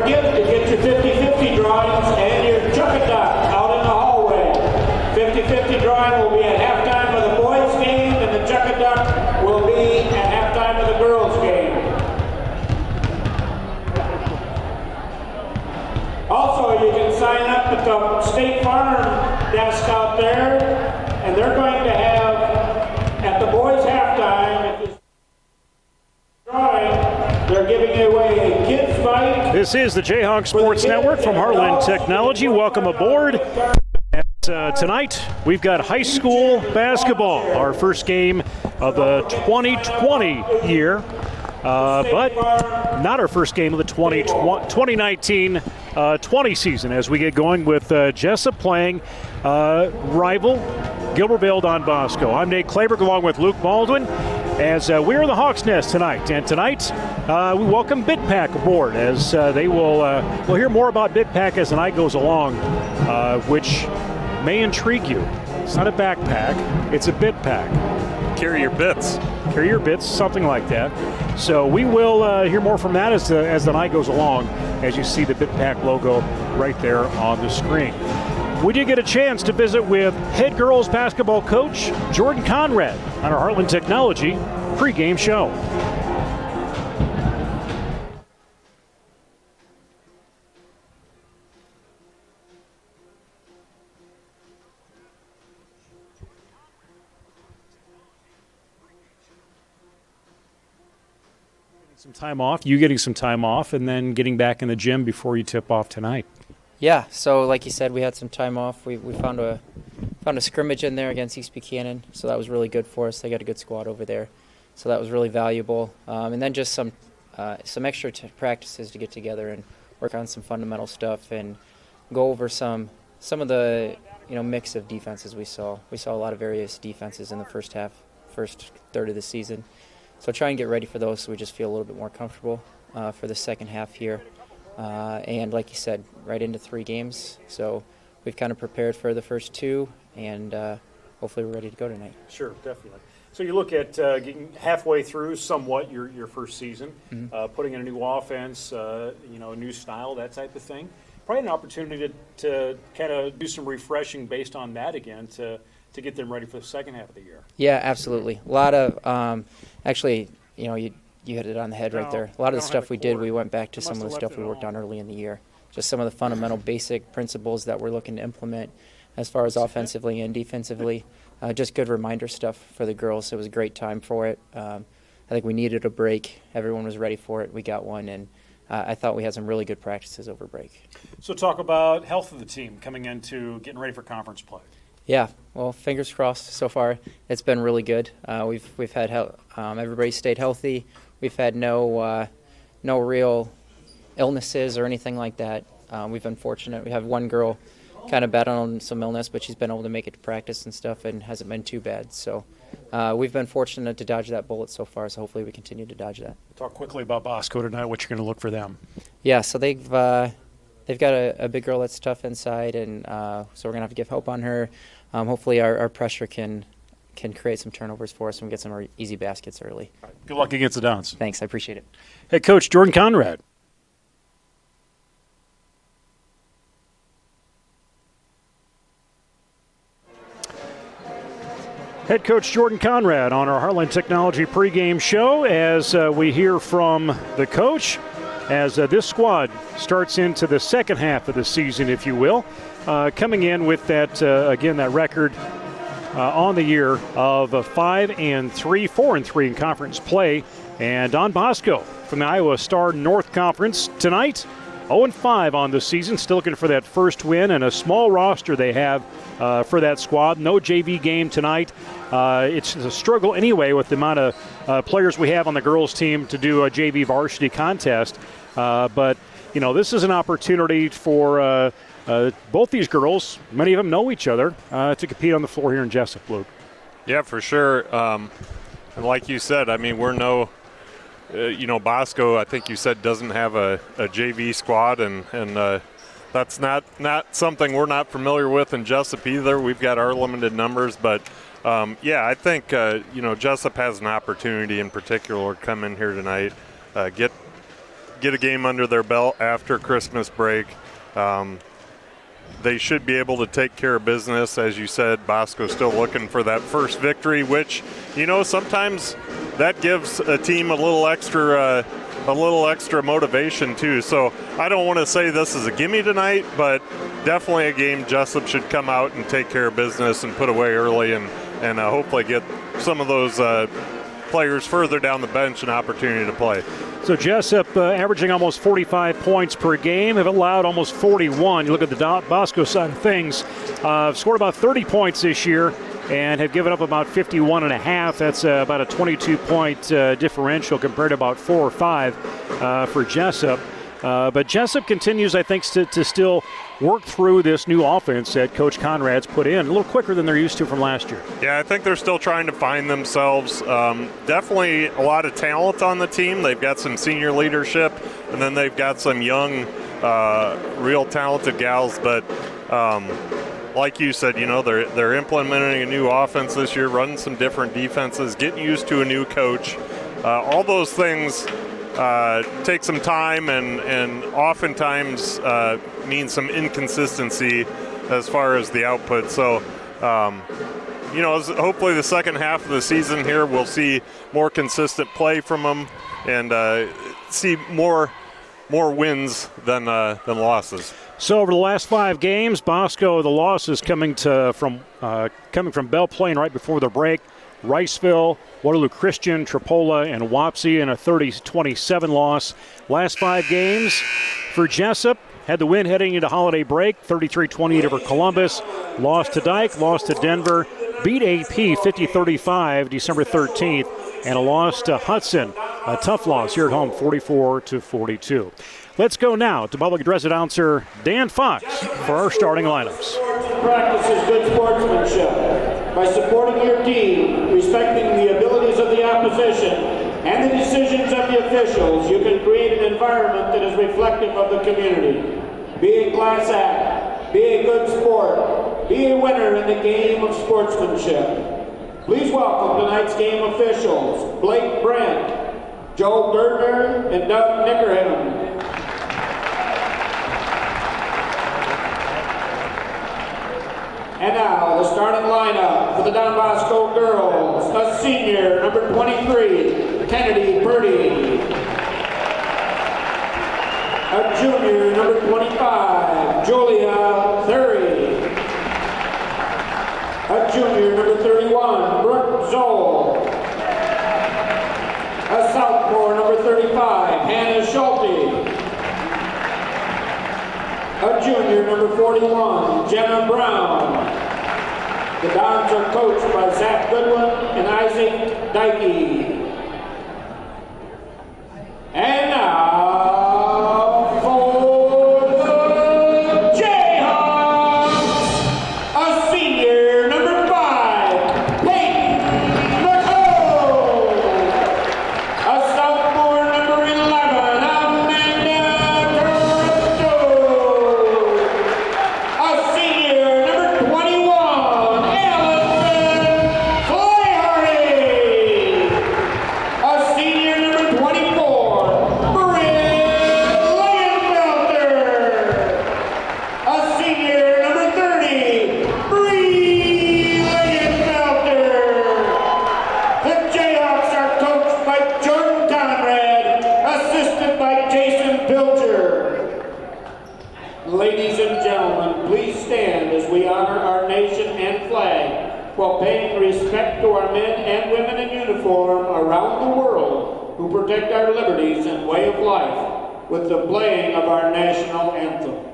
you to get your 50-50 drawings and your chuck-a-duck out in the hallway. 50-50 drawing will be at halftime of the boys' game, and the chuck-a-duck will be at halftime of the girls' game. Also, you can sign up at the State Farm desk out there, and they're going to have, at the boys' halftime, if you drawing, they're giving away a kids' bike. This is the Jayhawk Sports Network from Heartland Technology. Welcome aboard. Tonight, we've got high school basketball, our first game of the 2020 year, but not our first game of the 2019-20 season as we get going with Jesup playing rival Gilbertville Don Bosco. I'm Nate Claberg along with Luke Baldwin as we're in the Hawks Nest tonight. And tonight, we welcome BitPack aboard as they will we'll hear more about BitPack as the night goes along, which may intrigue you. It's not a backpack, it's a BitPack. Carry your bits. Carry your bits, something like that. So we will hear more from that as the night goes along, as you see the BitPack logo right there on the screen. We did get a chance to visit with head girls basketball coach Jordan Conrad on our Heartland Technology pregame show. Some time off, you getting some time off, and then getting back in the gym before you tip off tonight. Yeah, so like you said, we had some time off. We found a scrimmage in there against East Buchanan, so that was really good for us. They got a good squad over there, so that was really valuable. And then just some extra practices to get together and work on some fundamental stuff and go over some of the mix of defenses we saw. We saw a lot of various defenses in the first third of the season. So try and get ready for those so we just feel a little bit more comfortable for the second half here. And like you said, right into 3 games. So we've kind of prepared for the first 2, and hopefully we're ready to go tonight. Sure, definitely. So you look at getting halfway through somewhat your first season, putting in a new offense, a new style, that type of thing. Probably an opportunity to kind of do some refreshing based on that again to get them ready for the second half of the year. Yeah, absolutely. A lot of actually, you hit it on the head right there. A lot of the stuff we did, we went back to some of the stuff we worked on early in the year. Just some of the fundamental basic principles that we're looking to implement as far as offensively and defensively. Just good reminder stuff for the girls. It was a great time for it. I think we needed a break. Everyone was ready for it. We got one, and I thought we had some really good practices over break. So talk about health of the team coming into getting ready for conference play. Yeah, well, fingers crossed so far. It's been really good. We've had everybody stayed healthy. We've had no real illnesses or anything like that. We've been fortunate. We have one girl kind of battling some illness, but she's been able to make it to practice and stuff and hasn't been too bad. So we've been fortunate to dodge that bullet so far, so hopefully we continue to dodge that. Talk quickly about Bosco tonight, what you're going to look for them. Yeah, so they've got a big girl that's tough inside, and so we're going to have to give help on her. Hopefully our pressure can create some turnovers for us and get some easy baskets early. Right. Good luck against the Dons. Thanks, I appreciate it. Head coach Jordan Conrad. Head coach Jordan Conrad on our Heartland Technology pregame show as we hear from the coach as this squad starts into the second half of the season, if you will, coming in with that, again, that record on the year of 5-3, 4-3 in conference play. And Don Bosco from the Iowa Star North Conference tonight, 0-5 on the season, still looking for that first win, and a small roster they have for that squad. No JV game tonight. It's a struggle anyway with the amount of players we have on the girls' team to do a JV varsity contest. But, this is an opportunity for both these girls, many of them know each other, to compete on the floor here in Jesup, Luke. Yeah, for sure. And like you said, we're no Bosco, I think you said, doesn't have a JV squad, and that's not something we're not familiar with in Jesup either. We've got our limited numbers, but I think Jesup has an opportunity in particular to come in here tonight, get a game under their belt after Christmas break. They should be able to take care of business. As you said, Bosco's still looking for that first victory, which, sometimes that gives a team a little extra motivation too. So I don't want to say this is a gimme tonight, but definitely a game Jesup should come out and take care of business and put away early and hopefully get some of those players further down the bench an opportunity to play. So Jesup averaging almost 45 points per game, have allowed almost 41. You look at the Bosco side of things, scored about 30 points this year and have given up about 51 and a half. That's about a 22-point differential compared to about 4 or 5 for Jesup. But Jesup continues, I think, to still work through this new offense that Coach Conrad's put in a little quicker than they're used to from last year. Yeah, I think they're still trying to find themselves. Definitely a lot of talent on the team. They've got some senior leadership, and then they've got some young, real talented gals. But like you said, they're implementing a new offense this year, running some different defenses, getting used to a new coach. All those things take some time and oftentimes mean some inconsistency as far as the output. So, hopefully the second half of the season here we'll see more consistent play from them and see more wins than losses. So over the last 5 games, Bosco, the losses coming from Belle Plaine right before the break. Riceville, Waterloo Christian, Tripola, and Wapsie in a 30-27 loss. Last 5 games for Jesup. Had the win heading into holiday break, 33-28 over Columbus. Lost to Dyke, lost to Denver. Beat AP 50-35 December 13th. And a loss to Hudson. A tough loss here at home, 44-42. Let's go now to public address announcer Dan Fox for our starting lineups. Practices good sportsmanship. By supporting your team, respecting the abilities of the opposition, and the decisions of the officials, you can create an environment that is reflective of the community. Be a class act, be a good sport, be a winner in the game of sportsmanship. Please welcome tonight's game officials, Blake Brent, Joe Gardner, and Doug Nickerham. And now, the starting lineup for the Don Bosco girls. A senior, number 23, Kennedy Purdy. A junior, number 25, Julia Thury. A junior, number 31, Brooke Zoll. A sophomore, number 35, Hannah Schulte. A junior, number 41, Jenna Brown. The Dons are coached by Zach Goodwin and Isaac Dykey. And now for the Jayhawks, a senior, number 5, Peyton McCall. A sophomore, number 11, Amanda Toronto. A senior, number 21, Allison Flaherty. A senior, number 24, Britt Langenfelter. A senior, number 30, Bree Langenfelter. The Jayhawks are coached by Jordan Conrad, assisted by Jason Pilcher. Ladies and gentlemen, please stand as we honor our nation and flag while paying respect to our men and women in uniform around the world who protect our liberties and way of life with the playing of our national anthem.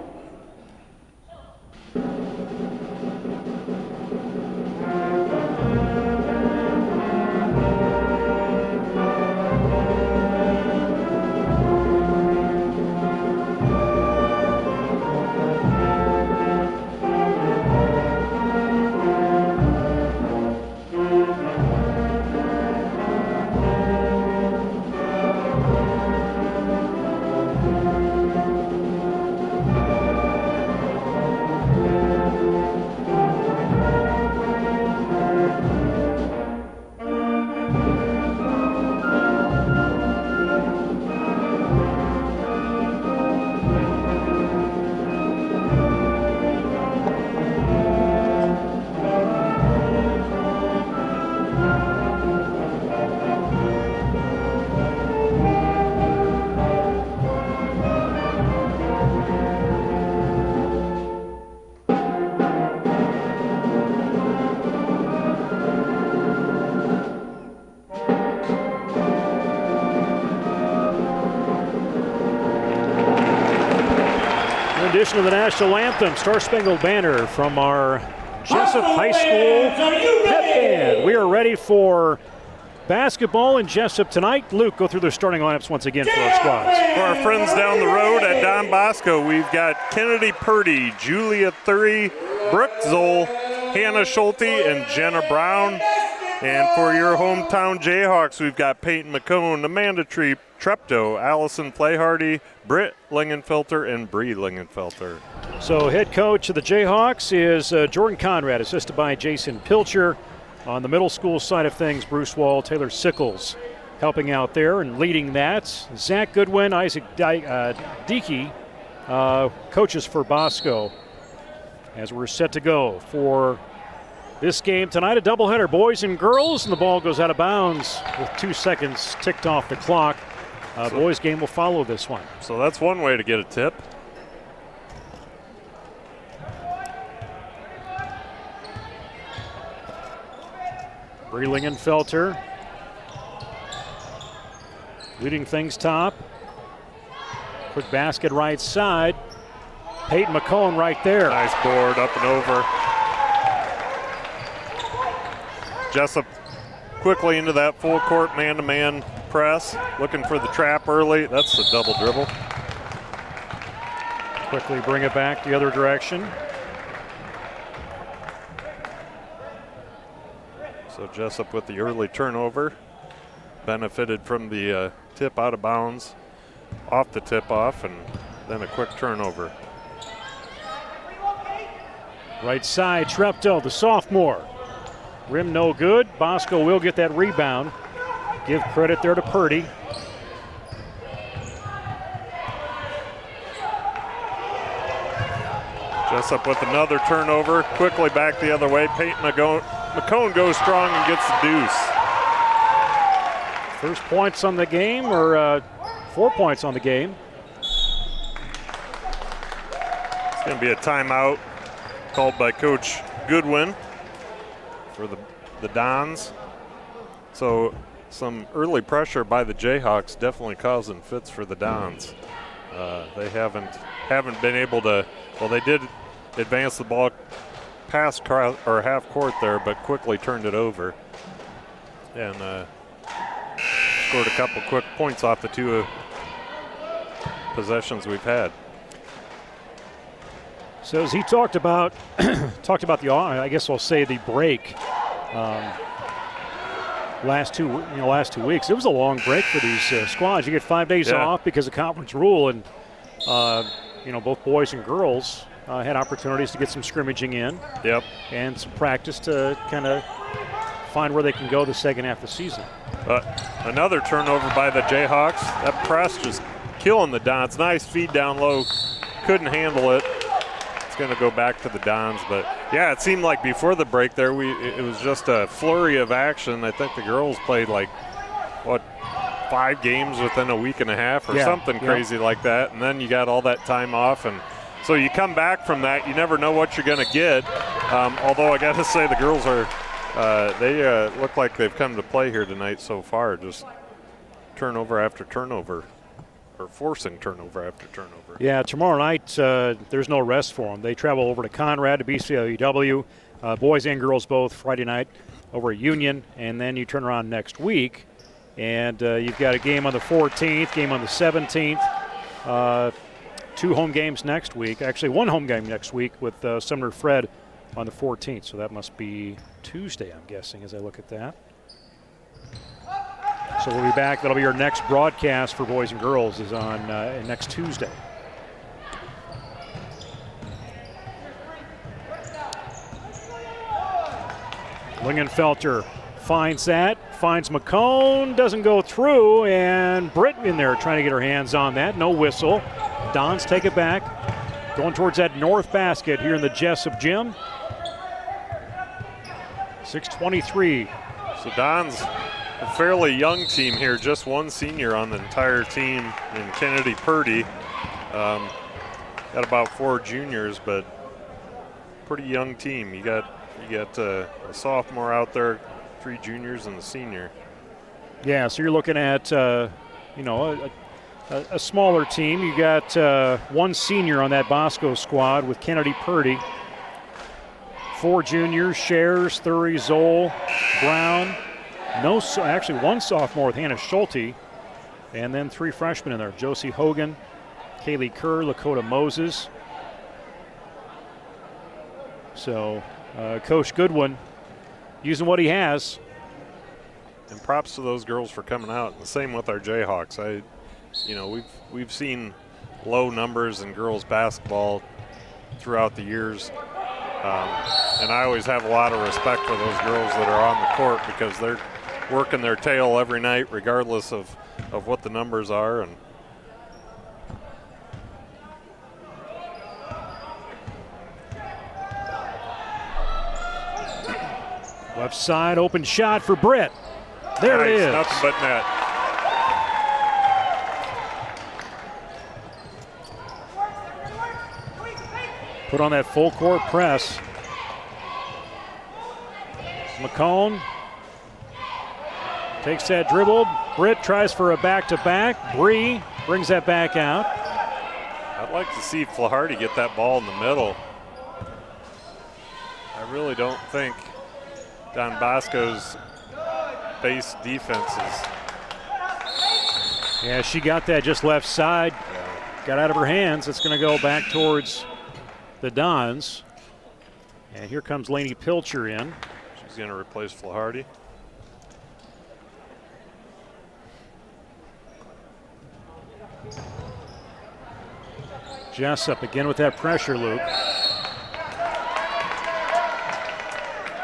rendition of the national anthem, Star Spangled Banner, from our Jesup High School pep band. We are ready for basketball in Jesup tonight. Luke, go through the starting lineups once again for our squads. For our friends down the road at Don Bosco, we've got Kennedy Purdy, Julia Thury, Brooke Zoll, Hannah Schulte, and Jenna Brown. And for your hometown Jayhawks, we've got Peyton McCone, Amanda Treptow, Allison Flayhardy, Britt Lingenfelter, and Bree Lingenfelter. So head coach of the Jayhawks is Jordan Conrad, assisted by Jason Pilcher. On the middle school side of things, Bruce Wall, Taylor Sickles helping out there and leading that. Zach Goodwin, Isaac Dickey, coaches for Bosco. As we're set to go for this game tonight, a doubleheader, boys and girls, and the ball goes out of bounds with 2 seconds ticked off the clock. Boys game will follow this one. So that's one way to get a tip. Bree Lingenfelter leading things top. Quick basket right side. Peyton McCone right there. Nice board up and over. Jesup quickly into that full court man-to-man press, looking for the trap early. That's the double dribble. Quickly bring it back the other direction. So Jesup with the early turnover. Benefited from the tip out of bounds, off the tip off, and then a quick turnover. Right side, Treptow, the sophomore. Rim no good. Bosco will get that rebound. Give credit there to Purdy. Jesup with another turnover. Quickly back the other way. Peyton McCone goes strong and gets the deuce. First points on the game, or 4 points on the game. It's going to be a timeout called by Coach Goodwin for the Dons. So some early pressure by the Jayhawks definitely causing fits for the Dons. They haven't been able to. Well, they did advance the ball past or half court there, but quickly turned it over and scored a couple quick points off the two possessions we've had. So as he talked about the, I guess I'll say the break. Last two weeks, it was a long break for these squads. You get 5 days off because of conference rule, and both boys and girls had opportunities to get some scrimmaging in. Yep. And some practice to kind of find where they can go the second half of the season. Another turnover by the Jayhawks. That press just killing the Dons. Nice feed down low. Couldn't handle it. It's going to go back to the Dons, but yeah, it seemed like before the break there, it was just a flurry of action. I think the girls played 5 games within a week and a half or something crazy like that, and then you got all that time off, and so you come back from that, you never know what you're going to get. Although I got to say the girls are, they look like they've come to play here tonight so far, just turnover after turnover. Or forcing turnover after turnover. Yeah, tomorrow night there's no rest for them. They travel over to Conrad to BCLEW, boys and girls both Friday night over at Union, and then you turn around next week, and you've got a game on the 14th, game on the 17th, 2 home games next week. Actually, 1 home game next week with Sumner Fred on the 14th, so that must be Tuesday, I'm guessing, as I look at that. So we'll be back. That'll be our next broadcast for boys and girls is on next Tuesday. Lingenfelter finds McCone, doesn't go through, and Britt in there trying to get her hands on that. No whistle. Dons take it back. Going towards that north basket here in the Jesup gym. 6:23. So Dons, a fairly young team here, just 1 senior on the entire team in Kennedy Purdy. Got about 4 juniors, but pretty young team. You got a sophomore out there, 3 juniors, and a senior. Yeah, so you're looking at a a smaller team. You got one senior on that Bosco squad with Kennedy Purdy. 4 juniors, Shares, Thury, Zoll, Brown. Actually one sophomore with Hannah Schulte. And then 3 freshmen in there. Josie Hogan, Kaylee Kerr, Lakota Moses. So Coach Goodwin using what he has. And props to those girls for coming out. The same with our Jayhawks. We've seen low numbers in girls basketball throughout the years. And I always have a lot of respect for those girls that are on the court because they're working their tail every night regardless of what the numbers are. And left side, open shot for Britt. There nice, it is. Nothing but net. Put on that full court press. McCone takes that dribble. Britt tries for a back-to-back. Bree brings that back out. I'd like to see Flaharty get that ball in the middle. I really don't think Don Bosco's base defenses. Yeah, she got that just left side. Got out of her hands. It's going to go back towards the Dons. And here comes Lainey Pilcher in. She's going to replace Flaharty. Jesup again with that pressure, Luke.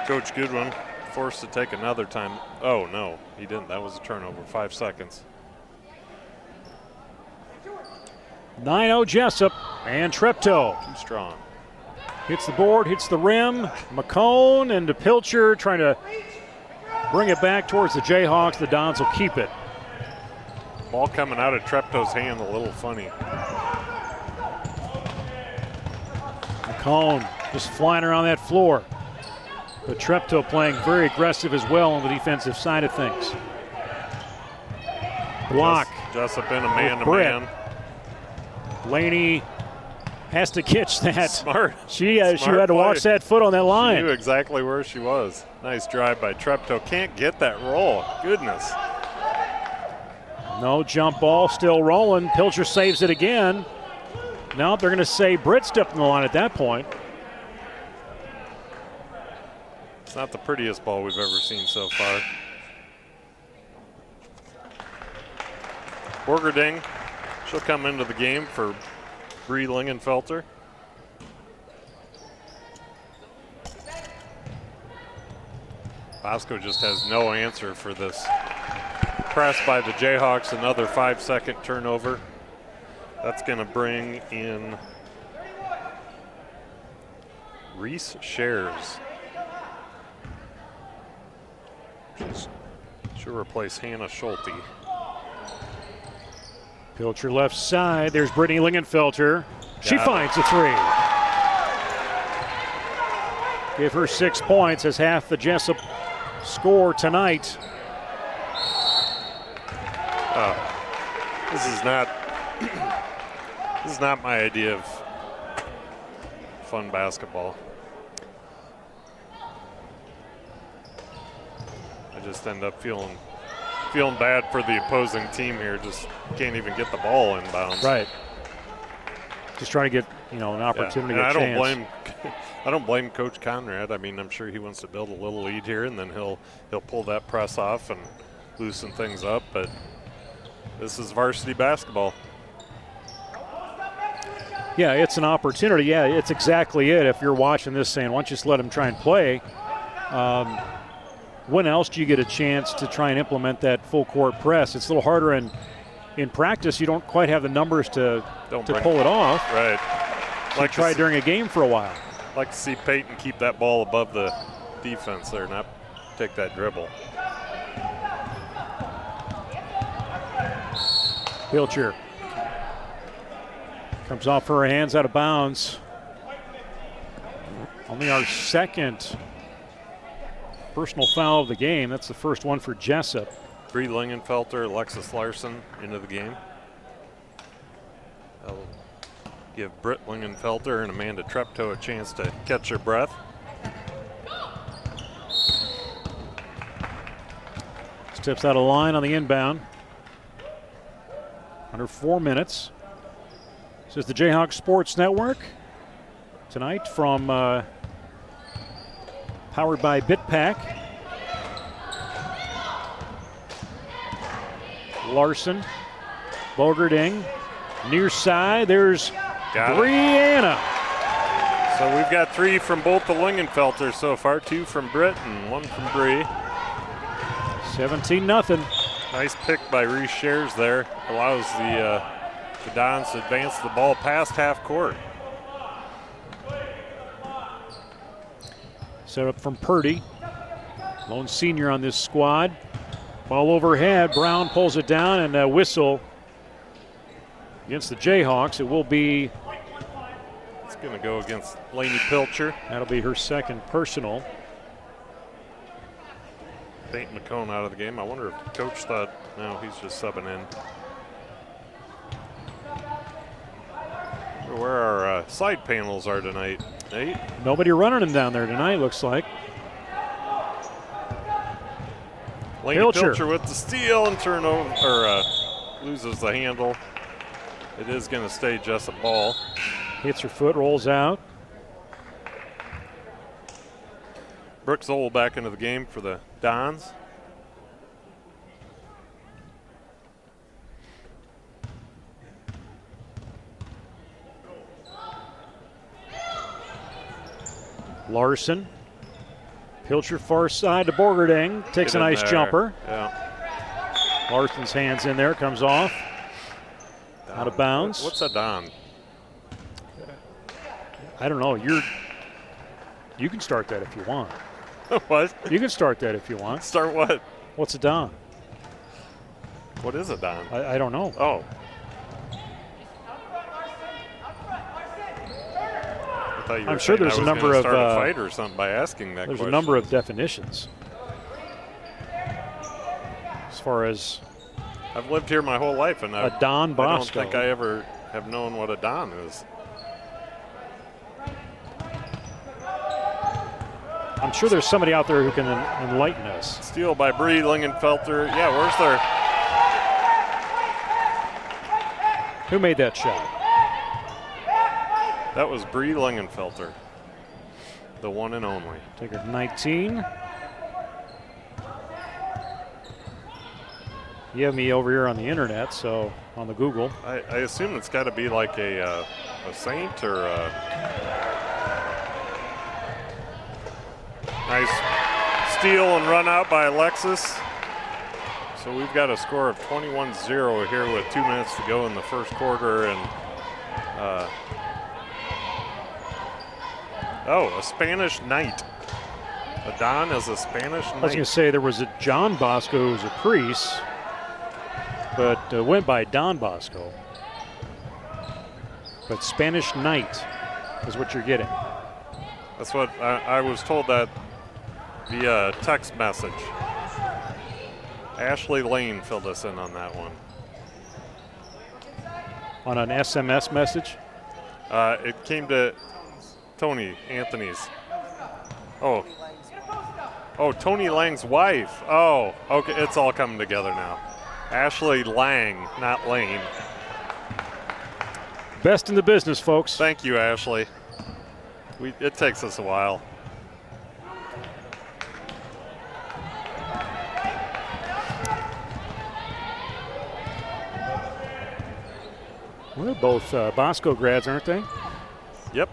Coach Goodwin forced to take another time. Oh, no, he didn't. That was a turnover. 5 seconds. 9-0 Jesup and Treptow. Too strong. Hits the board, hits the rim. McCone and to Pilcher trying to bring it back towards the Jayhawks. The Dons will keep it. Ball coming out of Treptow's hand a little funny. McCone just flying around that floor. But Treptow playing very aggressive as well on the defensive side of things. Block. Jesup in a man-to-man. Laney has to catch that. Smart. She had to watch that foot on that line. She knew exactly where she was. Nice drive by Treptow. Can't get that roll. Goodness. No jump ball, still rolling. Pilcher saves it again. No, they're going to say Britt stepped in the line at that point. It's not the prettiest ball we've ever seen so far. Borgerding, she'll come into the game for Bree Lingenfelter. Bosco just has no answer for this press by the Jayhawks. Another 5-second turnover. That's going to bring in Reese Shares. She'll replace Hannah Schulte. Pilcher left side. There's Brittany Lingenfelter. She finds a 3. Give her 6 points as half the Jesup score tonight. This is not my idea of fun basketball. I just end up feeling bad for the opposing team here. Just can't even get the ball inbounds. Right. Just trying to get an opportunity. Yeah. A chance. I don't blame Coach Conrad. I mean, I'm sure he wants to build a little lead here, and then he'll pull that press off and loosen things up. But this is varsity basketball. Yeah, it's an opportunity. Yeah, it's exactly it. If you're watching this saying, why don't you just let him try and play? When else do you get a chance to try and implement that full court press? It's a little harder in practice. You don't quite have the numbers to pull it off. Right. So like try during a game for a while. Like to see Peyton keep that ball above the defense there, not take that dribble. Pilcher comes off her hands, out of bounds. Only our second personal foul of the game. That's the first one for Jesup. Bree Lingenfelter, Alexis Larson into the game. That'll give Britt Lingenfelter and Amanda Treptow a chance to catch their breath. Steps out of line on the inbound. Under 4 minutes. This is the Jayhawk Sports Network. Tonight from powered by BitPack. Larson, Bogerding, near side. There's Brianna. So we've got 3 from both the Lingenfelters so far, 2 from Britt and 1 from Bree. 17-0. Nice pick by Reese Shares there. Allows the Dons to advance the ball past half court. Set up from Purdy. Lone senior on this squad. Ball overhead. Brown pulls it down and a whistle against the Jayhawks. It will be. It's going to go against Lainey Pilcher. That'll be her second personal. Peyton McCone out of the game. I wonder if the coach thought, no, he's just subbing in. Where our side panels are tonight, Nate? Nobody running them down there tonight, looks like. Lainey Pilcher with the steal and turnover, or loses the handle. It is going to stay Jesup ball. Hits her foot, rolls out. Brooke Zoll back into the game for the Dons. Larson. Pilcher far side to Borgerding. Takes a nice jumper. Yeah. Larson's hands in there, comes off. Don. Out of bounds. What's a Don? I don't know. You can start that if you want. What? You can start that if you want. Start what? What's a Don? What is a Don? I don't know. Oh. I thought you were I'm sure there's saying a I was number gonna of start a fight or something by asking that there's question. a number of definitions. As far as I've lived here my whole life, and a Don Bosco. I don't think I ever have known what a Don is. I'm sure there's somebody out there who can enlighten us. Steal by Bree Lingenfelter. Yeah, where's their? Who made that shot? That was Bree Lingenfelter, the one and only. Take her to 19. You have me over here on the internet, so on the Google. I assume it's got to be like a Saint or a nice steal and run out by Alexis. So we've got a score of 21-0 here with 2 minutes to go in the first quarter, and a Spanish Knight. A Don is a Spanish Knight. I was going to say there was a John Bosco who was a priest, but went by Don Bosco. But Spanish Knight is what you're getting. That's what I was told that via text message. Ashley Lane filled us in on that one. On an SMS message? It came to Tony Anthony's. Oh, Tony Lang's wife. Oh, okay, it's all coming together now. Ashley Lang, not Lane. Best in the business, folks. Thank you, Ashley. It takes us a while. Well, they're both Bosco grads, aren't they? Yep.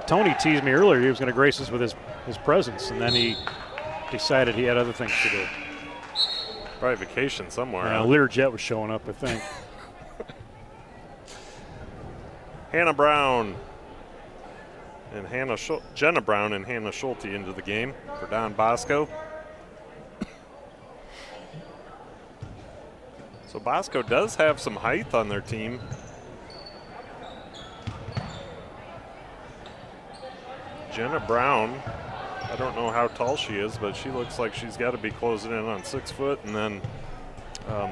Tony teased me earlier he was going to grace us with his presence, and then he decided he had other things to do. Probably vacation somewhere. Learjet was showing up, I think. Jenna Brown and Hannah Schulte into the game for Don Bosco. So Bosco does have some height on their team. Jenna Brown, I don't know how tall she is, but she looks like she's got to be closing in on 6 foot. And then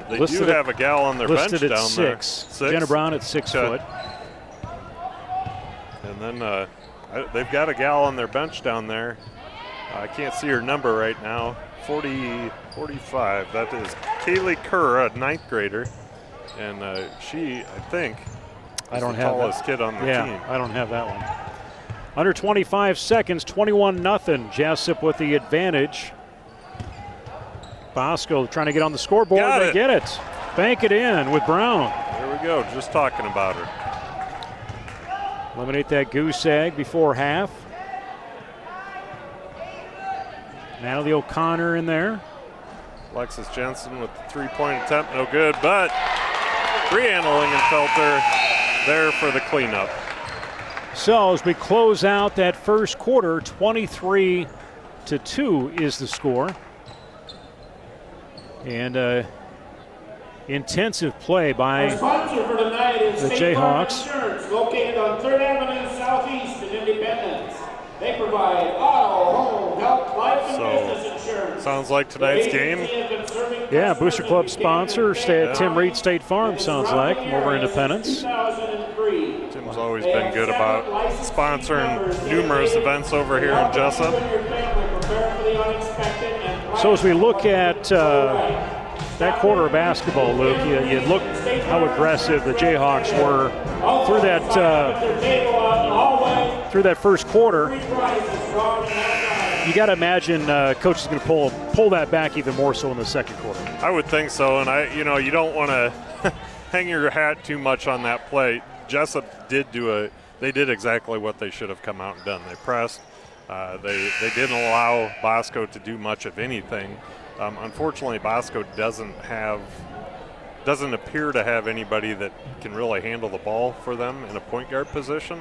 They do have a gal on their bench listed at down 6. there. Jenna Brown at 6 foot. And then they've got a gal on their bench down there. I can't see her number right now. 45. That is Kaylee Kerr, a 9th grader. And she, I think, is the tallest kid on the team. I don't have that one. Under 25 seconds, 21-0. Jesup with the advantage. Bosco trying to get on the scoreboard. They get it. Bank it in with Brown. There we go. Just talking about her. Eliminate that goose egg before half. Natalie O'Connor in there. Alexis Jensen with the 3-point attempt. No good, but Brianna Lingenfelter there for the cleanup. So as we close out that first quarter, 23-2 is the score. And intensive play by Our sponsor for tonight is the State Farm Jayhawks. Insurance, located on 3rd Avenue Southeast in Independence. They provide auto, home, health, life, and business insurance. Sounds like tonight's game. Yeah, Booster Club sponsor, Tim Reed State Farm, sounds like, from over Independence. Tim's always been good about sponsoring numerous events over here in Jesup. So as we look at that quarter of basketball, Luke, you look how aggressive the Jayhawks were through that first quarter. You got to imagine coach is going to pull that back even more so in the second quarter. I would think so, and you don't want to hang your hat too much on that play. Jesup they did exactly what they should have come out and done. They pressed. They didn't allow Bosco to do much of anything. Unfortunately, Bosco doesn't appear to have anybody that can really handle the ball for them in a point guard position.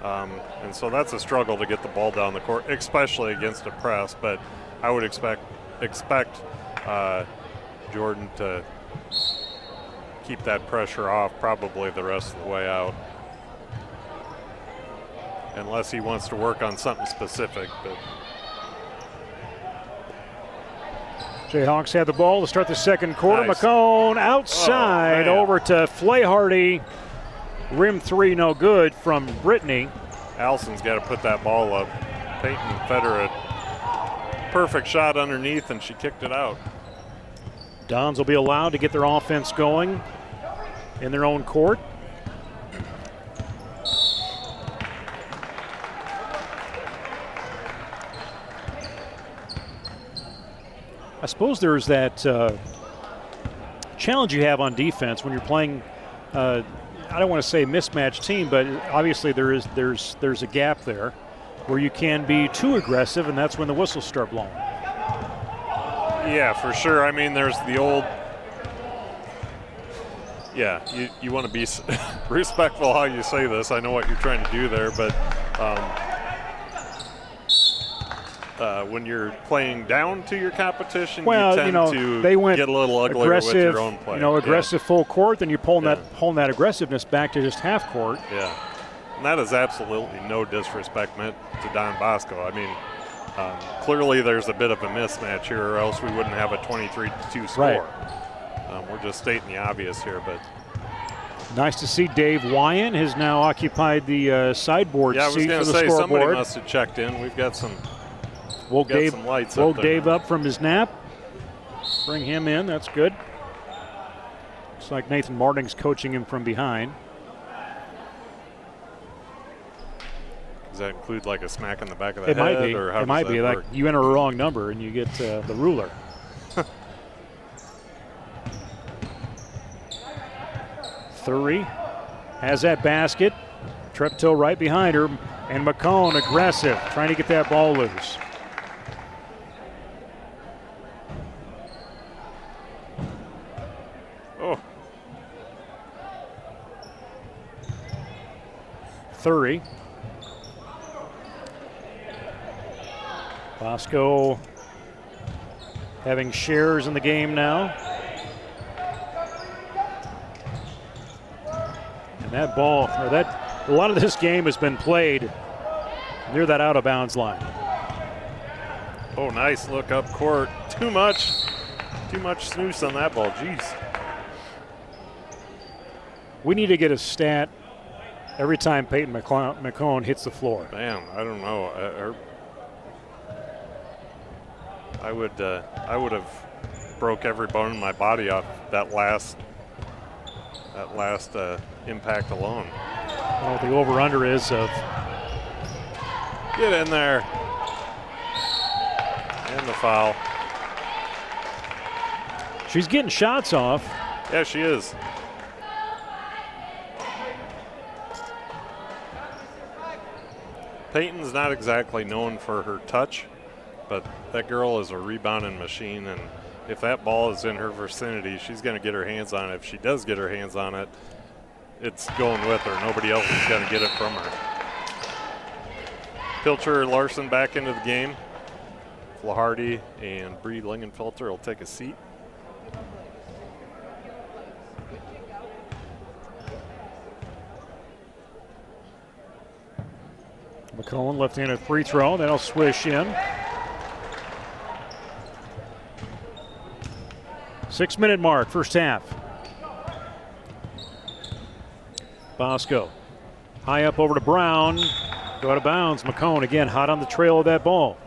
And so that's a struggle to get the ball down the court, especially against a press. But I would expect Jordan to keep that pressure off probably the rest of the way out, unless he wants to work on something specific. But Jayhawks had the ball to start the second quarter. Nice. McCone outside over to Flaharty. Rim three, no good from Brittany. Allison's got to put that ball up. Peyton fed her a perfect shot underneath, and she kicked it out. Dons will be allowed to get their offense going in their own court. I suppose there's that challenge you have on defense when you're playing. I don't want to say mismatched team, but obviously there's a gap there where you can be too aggressive, and that's when the whistles start blowing. Yeah, for sure. I mean, there's the old. Yeah, you want to be respectful how you say this. I know what you're trying to do there, but when you're playing down to your competition, you tend to they went get a little uglier with your own play. Aggressive full court, then you're pulling that aggressiveness back to just half court. Yeah, and that is absolutely no disrespect meant to Don Bosco. I mean, clearly there's a bit of a mismatch here, or else we wouldn't have a 23-2 score. Right. We're just stating the obvious here, but. Nice to see Dave Wyan has now occupied the sideboard seat for the scoreboard. Yeah, I was going to say, somebody must have checked in. We've got some. Woke Dave up from his nap. Bring him in. That's good. Looks like Nathan Marting's coaching him from behind. Does that include like a smack in the back of the head? Might be. Or how it might be. work? Like you enter a wrong number and you get the ruler. Thury has that basket. Treptow right behind her. And McCone aggressive, trying to get that ball loose. Oh. Thury. Bosco having shares in the game now. And that ball, a lot of this game has been played near that out of bounds line. Oh, nice look up court. Too much Too much snooze on that ball. Jeez. We need to get a stat every time Peyton McCone hits the floor. Man, I don't know. I would have broke every bone in my body off that last impact alone. Well, the over/under is of. Get in there. And the foul. She's getting shots off. Yeah, she is. Peyton's not exactly known for her touch, but that girl is a rebounding machine, and if that ball is in her vicinity, she's going to get her hands on it. If she does get her hands on it, it's going with her. Nobody else is going to get it from her. Pilcher Larson back into the game. Flaharty and Bree Lingenfelter will take a seat. McCone left-handed free throw. That'll swish in. 6-minute mark, first half. Bosco. High up over to Brown. Go out of bounds. McCone again hot on the trail of that ball.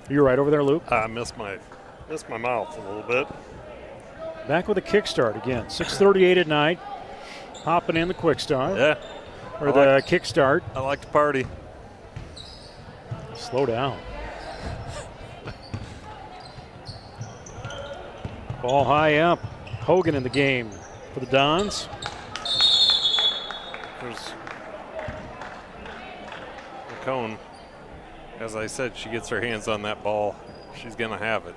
You're right over there, Luke. I missed my mouth a little bit. Back with a kickstart again. 6:38 at night. Hopping in the quick start. Yeah. Or the kickstart. I like to party. Slow down. Ball high up. Hogan in the game for the Dons. There's McCone. As I said, she gets her hands on that ball, she's going to have it.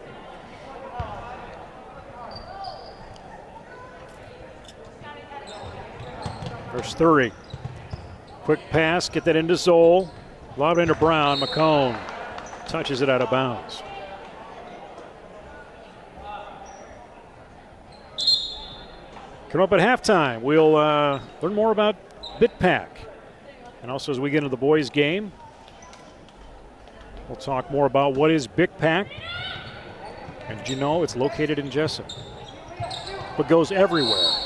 First 30. Quick pass, get that into Zoll. Lob into Brown. McCone touches it out of bounds. Coming up at halftime, we'll learn more about BitPack. And also as we get into the boys' game, we'll talk more about what is BitPack. And did you know it's located in Jesup, but goes everywhere.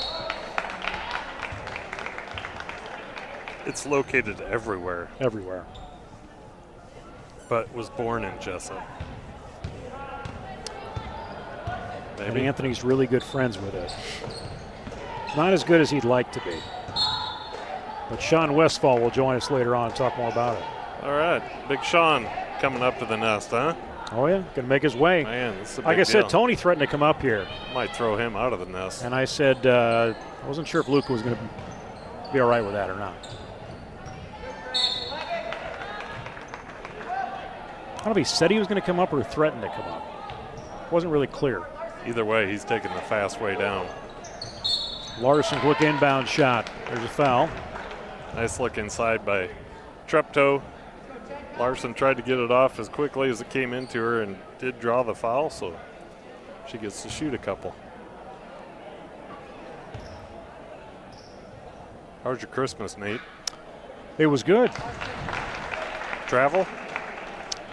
It's located everywhere. Everywhere. But was born in Jesup. And Maybe. Anthony's really good friends with it. Not as good as he'd like to be. But Sean Westfall will join us later on and talk more about it. All right. Big Sean coming up to the nest, huh? Oh, yeah. Going to make his way. Man, this is a big Like I said, deal. Tony threatened to come up here. Might throw him out of the nest. And I said I wasn't sure if Luke was going to be all right with that or not. I don't know if he said he was going to come up or threatened to come up. Wasn't really clear. Either way, he's taking the fast way down. Larson, quick inbound shot. There's a foul. Nice look inside by Treptow. Larson tried to get it off as quickly as it came into her and did draw the foul, so she gets to shoot a couple. How's your Christmas, Nate? It was good. Travel?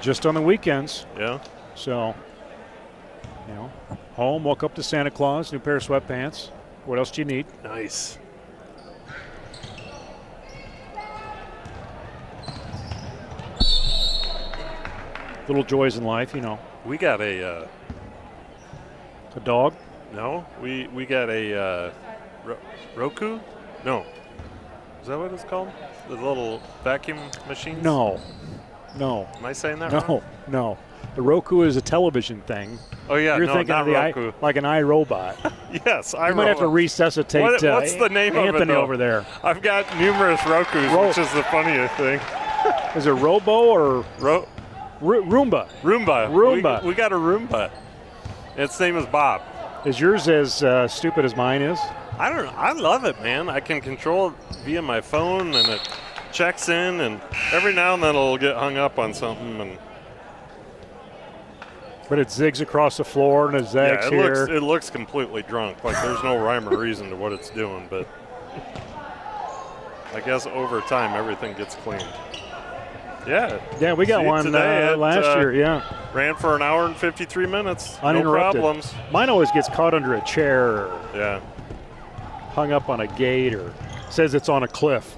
Just on the weekends. Yeah. So, home, woke up to Santa Claus, new pair of sweatpants. What else do you need? Nice. Little joys in life, We got a A dog? no. We got a Roku? No. Is that what it's called? The little vacuum machines? No. Am I saying that wrong? No. The Roku is a television thing. Oh yeah, You're no, thinking not of the Roku. like an iRobot. Yes, I You might have to resuscitate What's the name of it, Anthony though? over there. I've got numerous Rokus, which is the funniest thing. Is it Robo or Roomba? Roomba. We got a Roomba. Its name is Bob. Is yours as stupid as mine is? I don't know. I love it, man. I can control it via my phone, and it checks in, and every now and then it'll get hung up on something. And But it zigs across the floor and it zags yeah, here. it looks completely drunk. Like there's no rhyme or reason to what it's doing, but I guess over time everything gets cleaned. Yeah. Yeah, we got See, one today last year, yeah. Ran for an hour and 53 minutes. Uninterrupted. No problems. Mine always gets caught under a chair or Yeah. hung up on a gate or says it's on a cliff.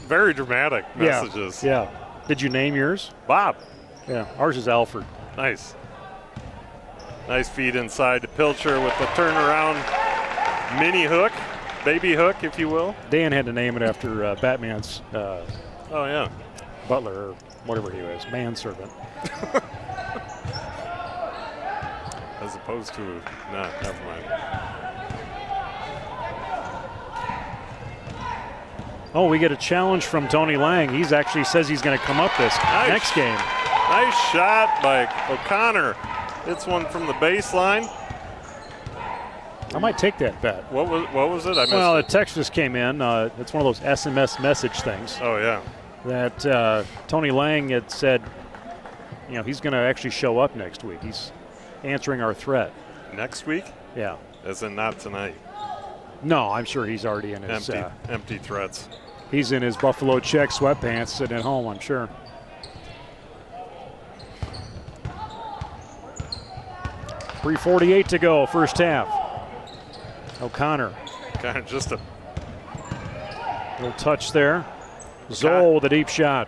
Very dramatic messages. Yeah. Did you name yours? Bob. Yeah. Ours is Alfred. Nice. Nice feed inside to Pilcher with the turnaround mini hook. Baby hook, if you will. Dan had to name it after Batman's Oh, yeah. butler or whatever he was, manservant. As opposed to, nah, never mind. Oh, we get a challenge from Tony Lang. He's actually says he's going to come up this next game. Nice shot by O'Connor. It's one from the baseline. I might take that bet. What was it? I missed Well, a it. text just came in. It's one of those SMS message things Oh, yeah. that Tony Lang had said, you know, he's going to actually show up next week. He's answering our threat. Next week? Yeah. As in not tonight. No, I'm sure he's already in his Empty threats. he's in his Buffalo check sweatpants sitting at home, I'm sure. .348 to go, first half. O'Connor. Kind of just a Little touch there. Zoll, the deep shot.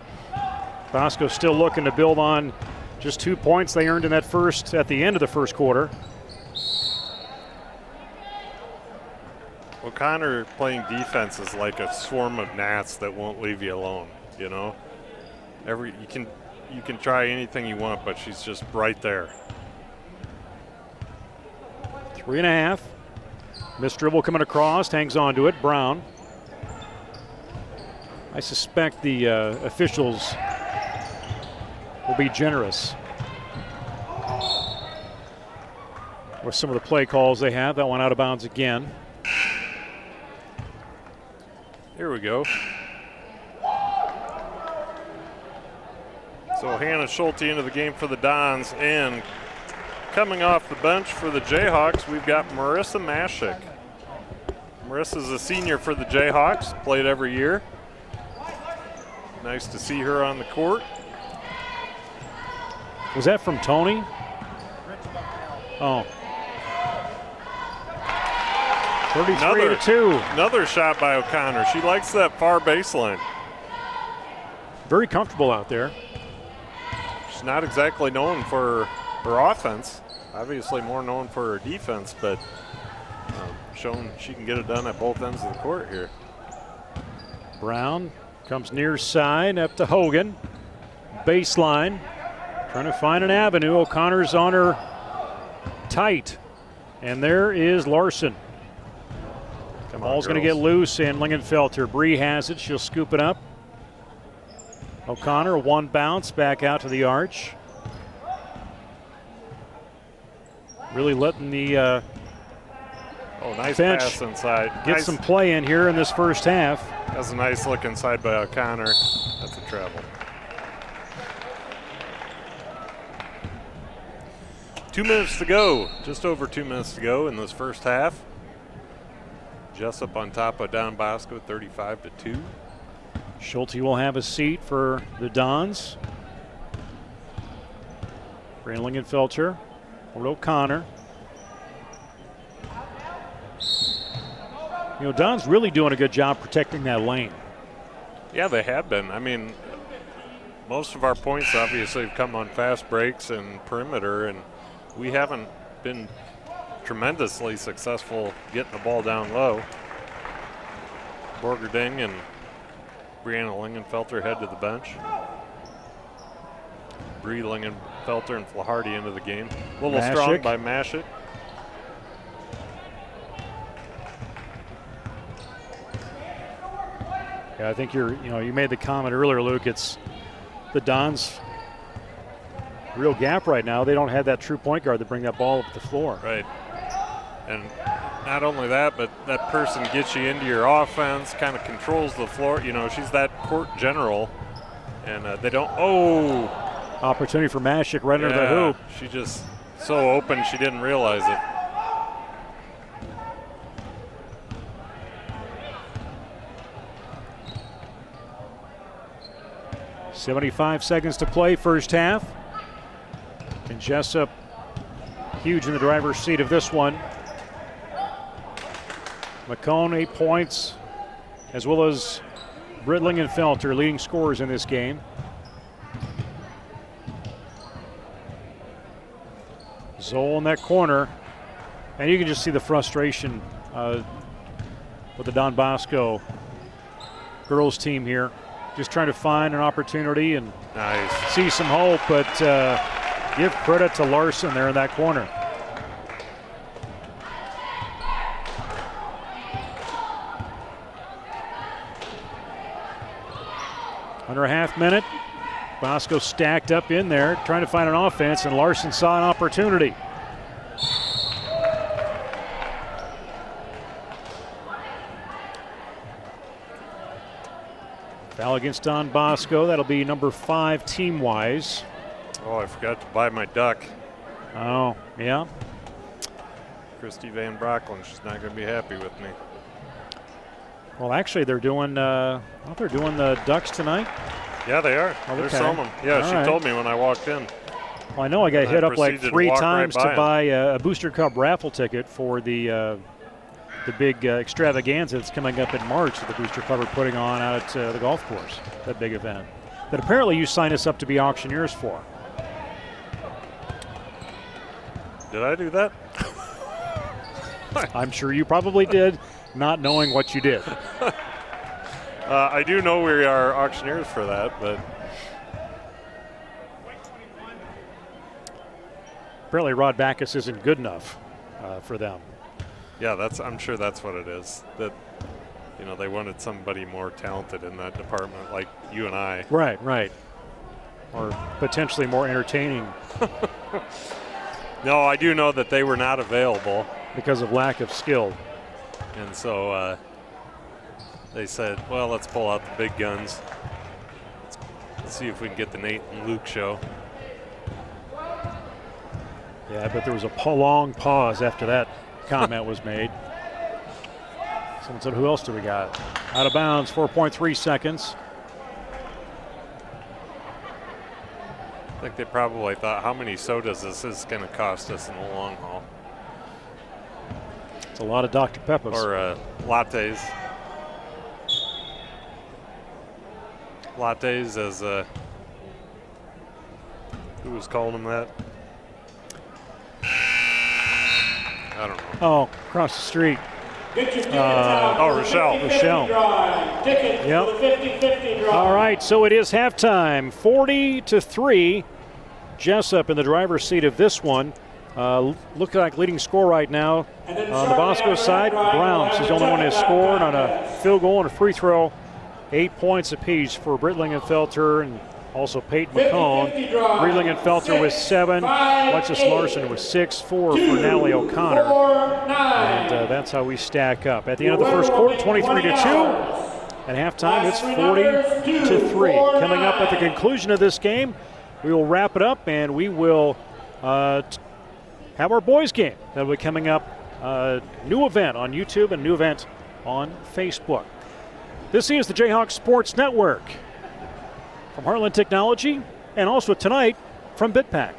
Bosco still looking to build on just 2 points they earned in that first at the end of the first quarter. O'Connor playing defense is like a swarm of gnats that won't leave you alone, you know? You can try anything you want, but she's just right there. 3.5. Missed dribble coming across, hangs on to it. Brown. I suspect the officials will be generous with some of the play calls they have. That one out of bounds again. Here we go. So Hannah Schulte into the game for the Dons, and coming off the bench for the Jayhawks, we've got Marissa Mashik. Marissa's a senior for the Jayhawks, played every year. Nice to see her on the court. Was that from Tony? Oh. 33-2. Another shot by O'Connor. She likes that far baseline. Very comfortable out there. She's not exactly known for her offense. Obviously more known for her defense, but showing she can get it done at both ends of the court here. Brown comes near side up to Hogan. Baseline. Trying to find an avenue. O'Connor's on her tight. And there is Larson. Ball's going to get loose, and Lingenfelter. Bree has it. She'll scoop it up. O'Connor, one bounce back out to the arch. Really letting the nice bench pass inside. get some play in here in this first half. That's a nice look inside by O'Connor. That's a travel. 2 minutes to go. Just over 2 minutes to go in this first half. Jesup on top of Don Bosco, 35-2. Schulte will have a seat for the Dons. Brand Lingenfelter or O'Connor. You know, Don's really doing a good job protecting that lane. Yeah, they have been. I mean, most of our points obviously have come on fast breaks and perimeter, and we haven't been tremendously successful getting the ball down low. Borgerding and Brianna Lingenfelter head to the bench. Bree Lingenfelter and Flaharty into the game. A little strong by Mashik. Yeah, I think you made the comment earlier, Luke. It's the Dons' real gap right now. They don't have that true point guard to bring that ball up the floor. Right. And not only that, but that person gets you into your offense, kind of controls the floor. You know, she's that court general, and they don't. Oh, opportunity for Mashik right under the hoop. She just so open she didn't realize it. 75 seconds to play, first half. And Jesup huge in the driver's seat of this one. McCone 8 points, as well as Brittling and Felter leading scorers in this game. Zoll in that corner, and you can just see the frustration with the Don Bosco girls team here, just trying to find an opportunity and see some hope, but give credit to Larson there in that corner. Under a half minute, Bosco stacked up in there, trying to find an offense, and Larson saw an opportunity. Foul against Don Bosco. That'll be number 5 team-wise. Oh, I forgot to buy my duck. Oh, yeah. Christy Van Brocklin, she's not going to be happy with me. Well, actually, they're doing. I thought they're doing the Ducks tonight. Yeah, they are. Okay. They're selling them. Yeah, All she right. told me when I walked in. Well, I know I got hit up like proceeded to 3 walk times right by to buy a Booster Cup raffle ticket for the big extravaganza that's coming up in March that the Booster Club are putting on out at the golf course. That big event that apparently you signed us up to be auctioneers for. Did I do that? I'm sure you probably did, not knowing what you did. I do know we are auctioneers for that, but apparently Rod Backus isn't good enough for them. yeah, I'm sure that's what it is. That they wanted somebody more talented in that department, like you and I. Right. Or potentially more entertaining No, I do know that they were not available, because of lack of skill. and so they said, "Well, let's pull out the big guns. Let's see if we can get the Nate and Luke show." Yeah, but there was a long pause after that comment was made. Someone said, who else do we got? Out of bounds, 4.3 seconds. I think they probably thought, how many sodas is this going to cost us in the long haul? It's a lot of Dr. Peppers. Or lattes. Lattes, as who was calling them that? I don't know. Oh, across the street. Get your tickets out. oh, Rochelle. Rochelle. Tickets Yep. for the 50-50 draw. All right, so it is halftime. 40-3. Jesup in the driver's seat of this one. Look like leading score right now on the Bosco side. Brown, she's the only one who has scored on a field goal and a free throw. 8 points apiece for Brittling and Felter, and also Peyton McCone. Brittling and Felter with 7. Alexis Larson with 6. 4 for Natalie O'Connor. And that's how we stack up. At the end of the first quarter, 23-2. At halftime, it's 40-3. Coming up at the conclusion of this game, we will wrap it up and we will have our boys game. That'll be coming up. New event on YouTube and new event on Facebook. This is the Jayhawk Sports Network from Heartland Technology, and also tonight from BitPack.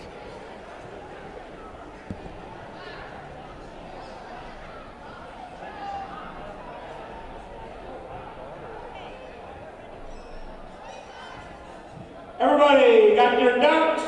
Everybody got your ducks?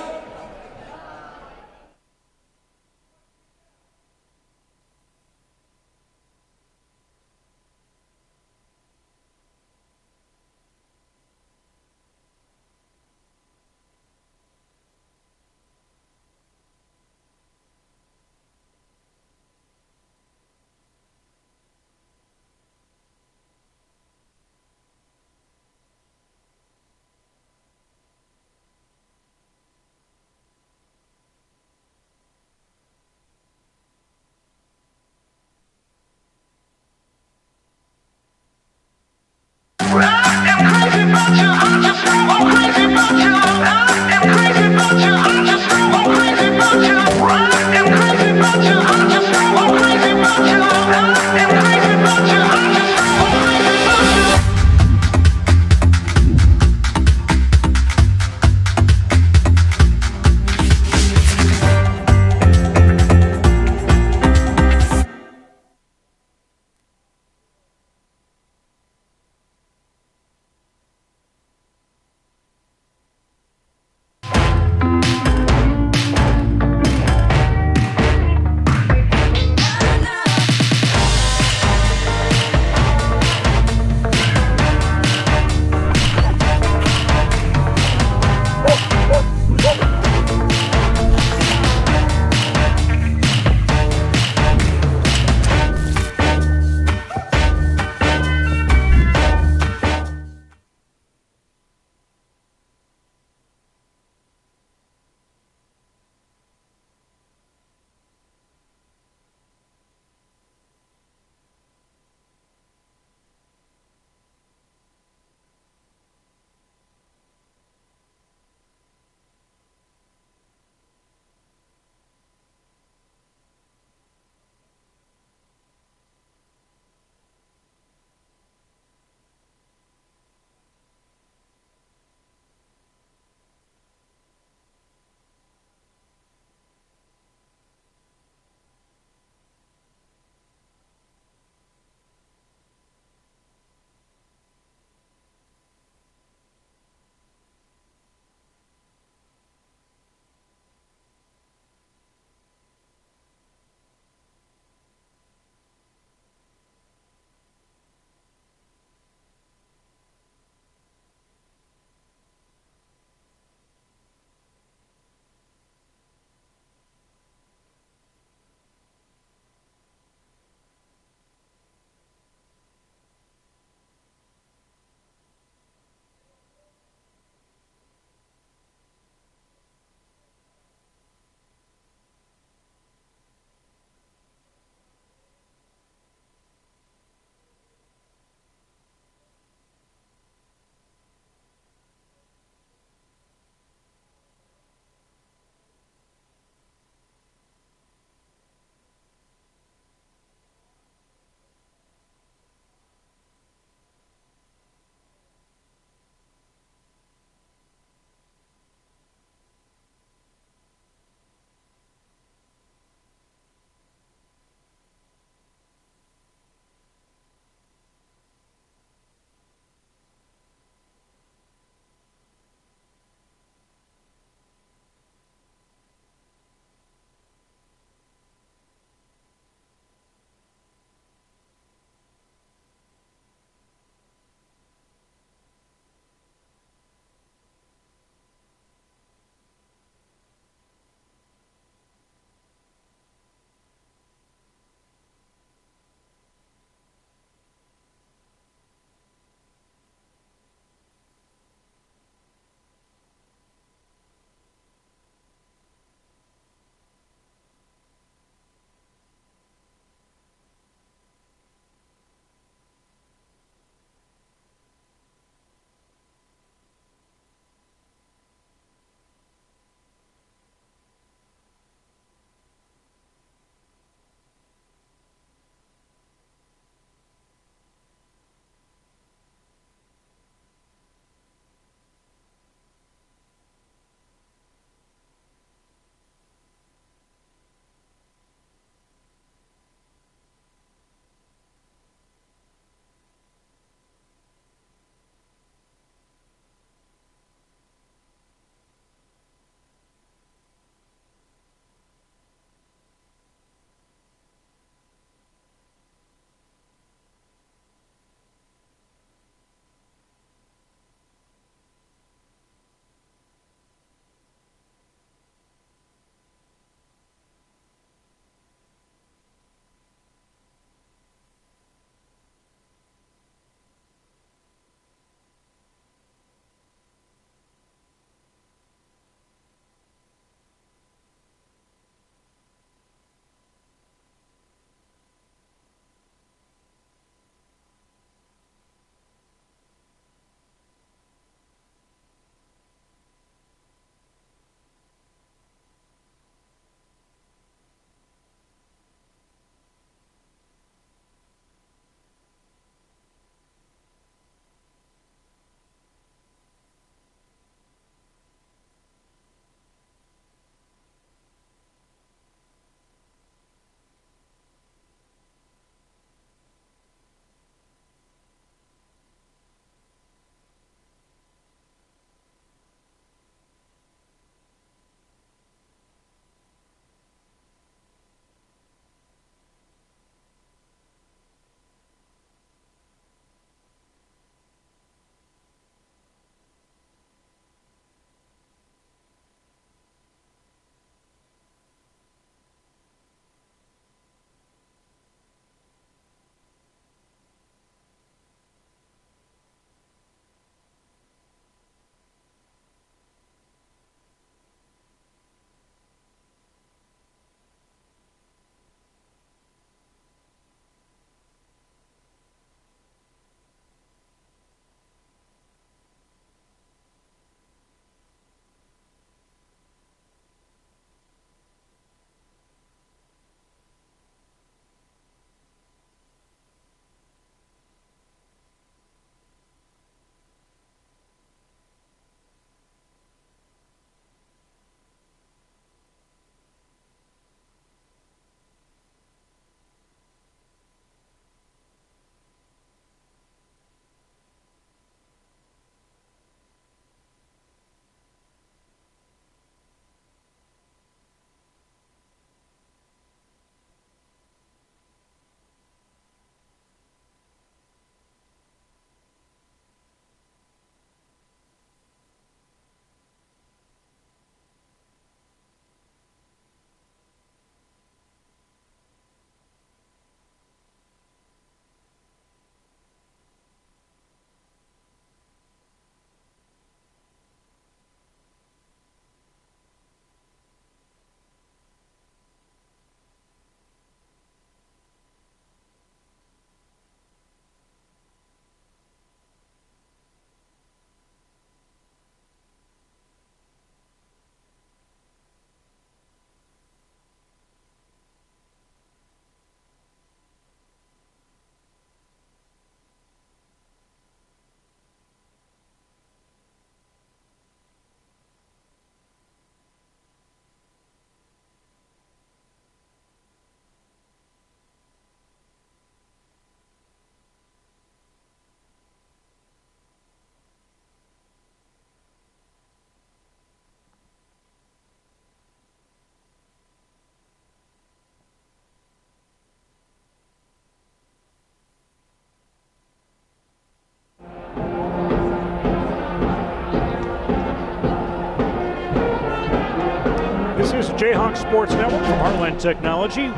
This is Jayhawk Sports Network from Heartland Technology.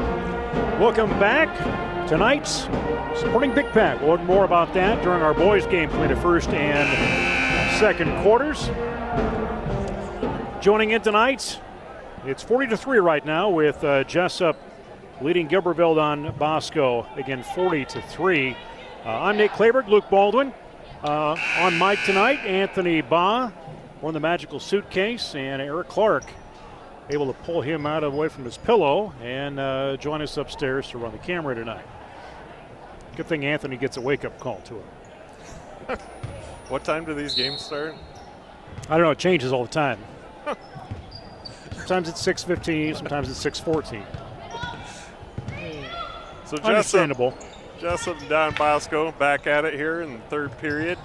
Welcome back. Tonight's supporting Big Pack. We'll learn more about that during our boys' game between the first and second quarters. Joining in tonight, it's 40-3 right now with Jesup leading Gilbertville on Bosco, again 40-3. I'm Nate Clayberg, Luke Baldwin. On mic tonight, Anthony Baugh won the magical suitcase, and Eric Clark able to pull him out away from his pillow and join us upstairs to run the camera tonight. Good thing Anthony gets a wake-up call to him. What time do these games start? I don't know. It changes all the time. Sometimes it's 6:15. Sometimes it's 6:14. So Understandable. Jesup and Don Bosco back at it here in the third period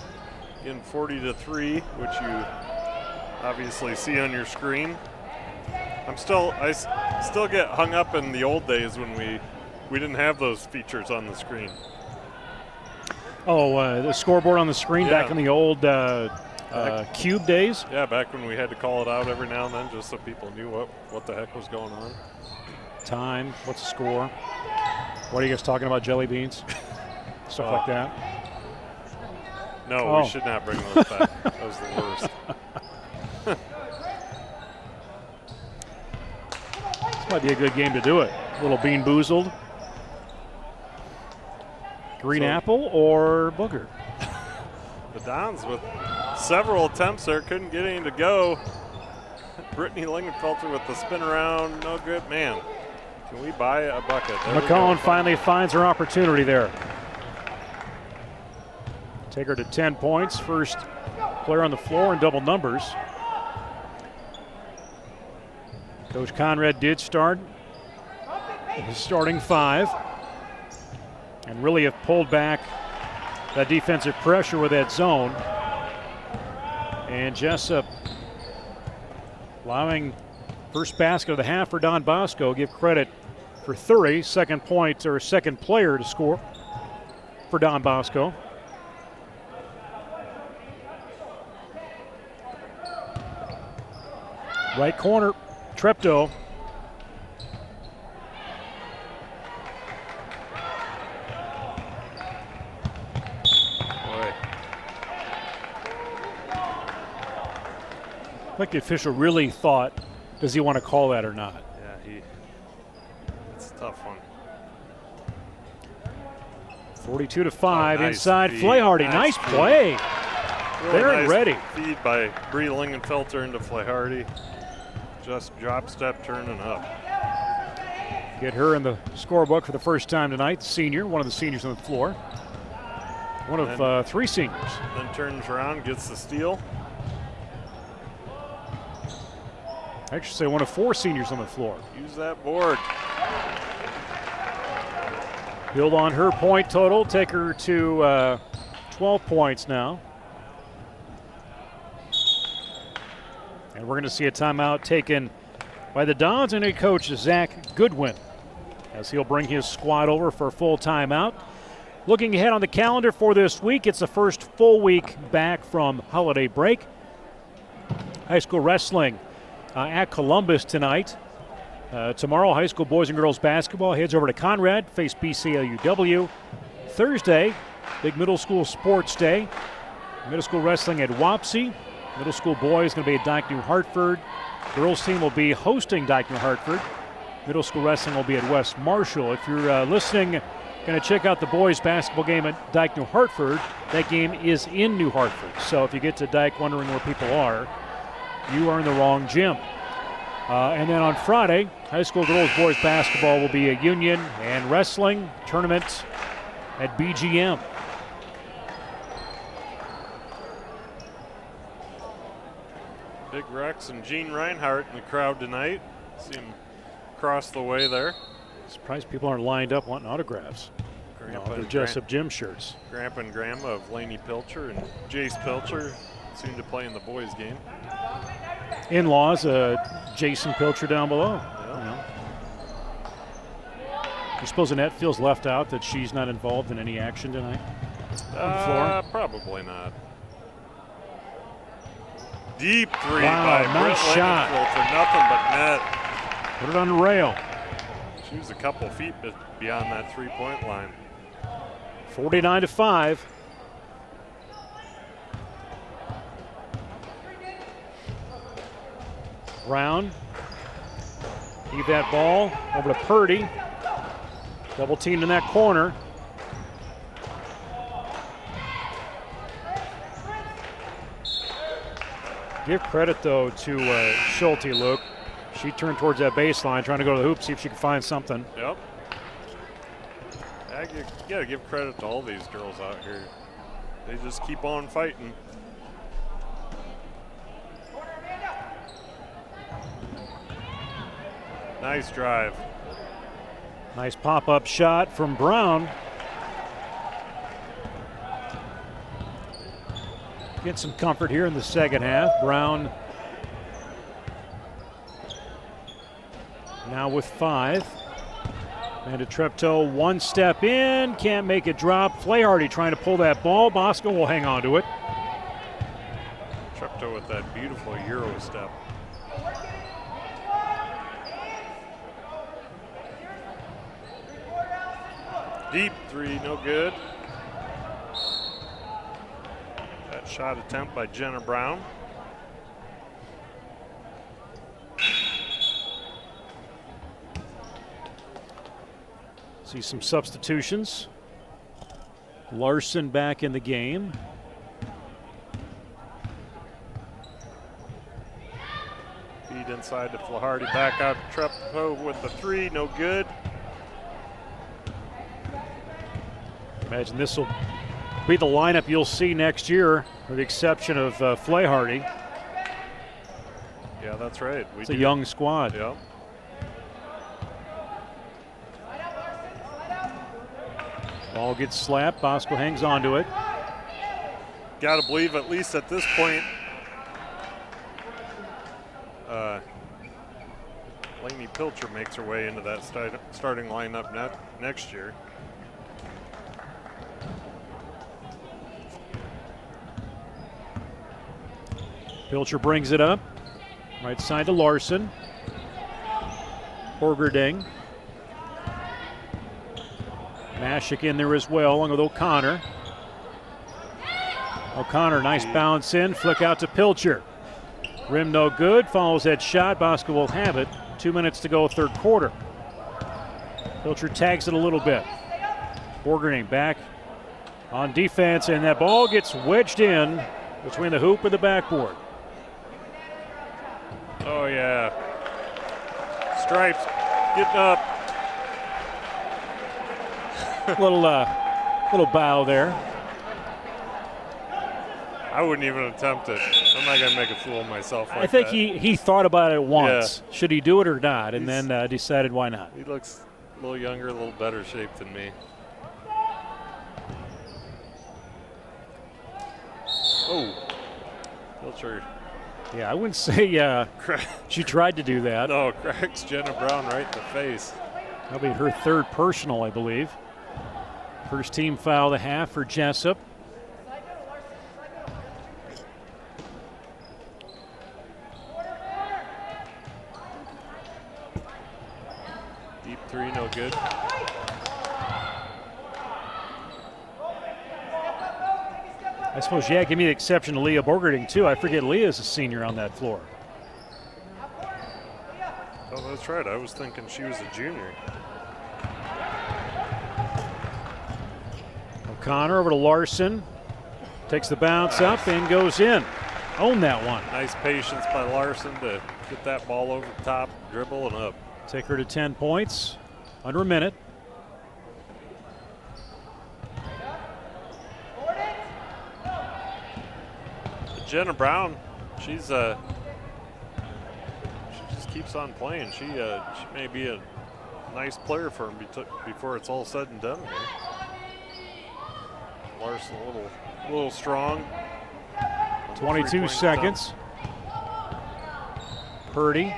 in 40-3, which you obviously see on your screen. I still get hung up in the old days when we didn't have those features on the screen. Oh, the scoreboard on the screen back in the old cube days? Yeah, back when we had to call it out every now and then just so people knew what the heck was going on. Time, what's the score? What are you guys talking about, jelly beans? Stuff like that? No, we should not bring those back. That was the worst. This might be a good game to do it. A little Bean Boozled. Green apple or booger? The Dons with several attempts there, couldn't get any to go. Brittany Lingenfelter with the spin around, no good. Man, can we buy a bucket? There McCollum finally finds her opportunity there. Take her to 10 points. First player on the floor in double numbers. Coach Conrad did start his starting five and really have pulled back that defensive pressure with that zone. And Jesup allowing first basket of the half for Don Bosco. Give credit for 30, second point or second player to score for Don Bosco. Right corner, Treptow. I think the official really thought, does he want to call that or not? Yeah, it's a tough one. 42-5 nice inside feed. Flaharty. Nice play. Really They're nice ready. Feed by Bree Lingenfelter into Flaharty. Just drop step turning up. Get her in the scorebook for the first time tonight. Senior, one of the seniors on the floor. One of three seniors. Then turns around, gets the steal. I should say one of four seniors on the floor. Use that board. Build on her point total. Take her to 12 points now. And we're going to see a timeout taken by the Dons and head coach Zach Goodwin as he'll bring his squad over for a full timeout. Looking ahead on the calendar for this week, it's the first full week back from holiday break. High school wrestling at Columbus tonight. Tomorrow, high school boys and girls basketball heads over to Conrad, face BCLUW. Thursday, big middle school sports day. Middle school wrestling at Wapsie. Middle school boys going to be at Dyke New Hartford. Girls team will be hosting Dyke New Hartford. Middle school wrestling will be at West Marshall. If you're listening, going to check out the boys basketball game at Dyke New Hartford. That game is in New Hartford. So if you get to Dyke wondering where people are, you are in the wrong gym. And then on Friday, high school girls boys basketball will be a Union and wrestling tournament at BGM. Big Rex and Gene Reinhardt in the crowd tonight. See him cross the way there. Surprised people aren't lined up wanting autographs. They're Jesup gym shirts. Grandpa and Grandma of Laney Pilcher and Jace Pilcher, soon to play in the boys' game. In-laws, Jason Pilcher down below. Yeah. You suppose Annette feels left out that she's not involved in any action tonight on the floor? Probably not. Deep three Wow, by nice Britt shot. Lingenfelter, nothing but net. Put it on the rail. She was a couple feet beyond that three-point line. 49-5. Brown. Leave that ball over to Purdy. Double teamed in that corner. Give credit, though, to Schulte, Luke. She turned towards that baseline, trying to go to the hoop, see if she could find something. Yep. You got to give credit to all these girls out here. They just keep on fighting. Nice drive. Nice pop-up shot from Brown. Get some comfort here in the second half. Brown now with 5. Amanda Treptow one step in, can't make it drop. Flaherty trying to pull that ball. Bosco will hang on to it. Treptow with that beautiful Euro step. Deep three, no good. That shot attempt by Jenna Brown. See some substitutions. Larson back in the game. Feed inside to Flaherty, back out to Treptow with the 3, no good. Imagine this will be the lineup you'll see next year, with the exception of Flaherty. Yeah, that's right. It's a young squad. Yeah. Ball gets slapped. Bosco hangs on to it. Got to believe at least at this point, Lainey Pilcher makes her way into that starting lineup next year. Pilcher brings it up. Right side to Larson. Borgerding. Mashik in there as well, along with O'Connor. O'Connor, nice bounce in, flick out to Pilcher. Rim no good, follows that shot. Bosco will have it. 2 minutes to go, third quarter. Pilcher tags it a little bit. Borgerding back on defense, and that ball gets wedged in between the hoop and the backboard. Oh, yeah. Stripes getting up. little bow there. I wouldn't even attempt it. I'm not going to make a fool of myself like I think that. he thought about it once. Yeah. Should he do it or not? And then decided why not. He looks a little younger, a little better shape than me. Oh. Pilcher. Yeah, I wouldn't say she tried to do that. No, cracks Jenna Brown right in the face. That'll be her third personal, I believe. First team foul of the half for Jesup. Deep 3, no good. I suppose, yeah, give me the exception to Leah Borgerding, too. I forget Leah's a senior on that floor. Oh, that's right. I was thinking she was a junior. O'Connor over to Larson. Takes the bounce up and goes in. Own that one. Nice patience by Larson to get that ball over the top, dribble, and up. Take her to 10 points. Under a minute. Jenna Brown, she just keeps on playing. She may be a nice player for him before it's all said and done here. Larson a little strong. 22 seconds. Purdy.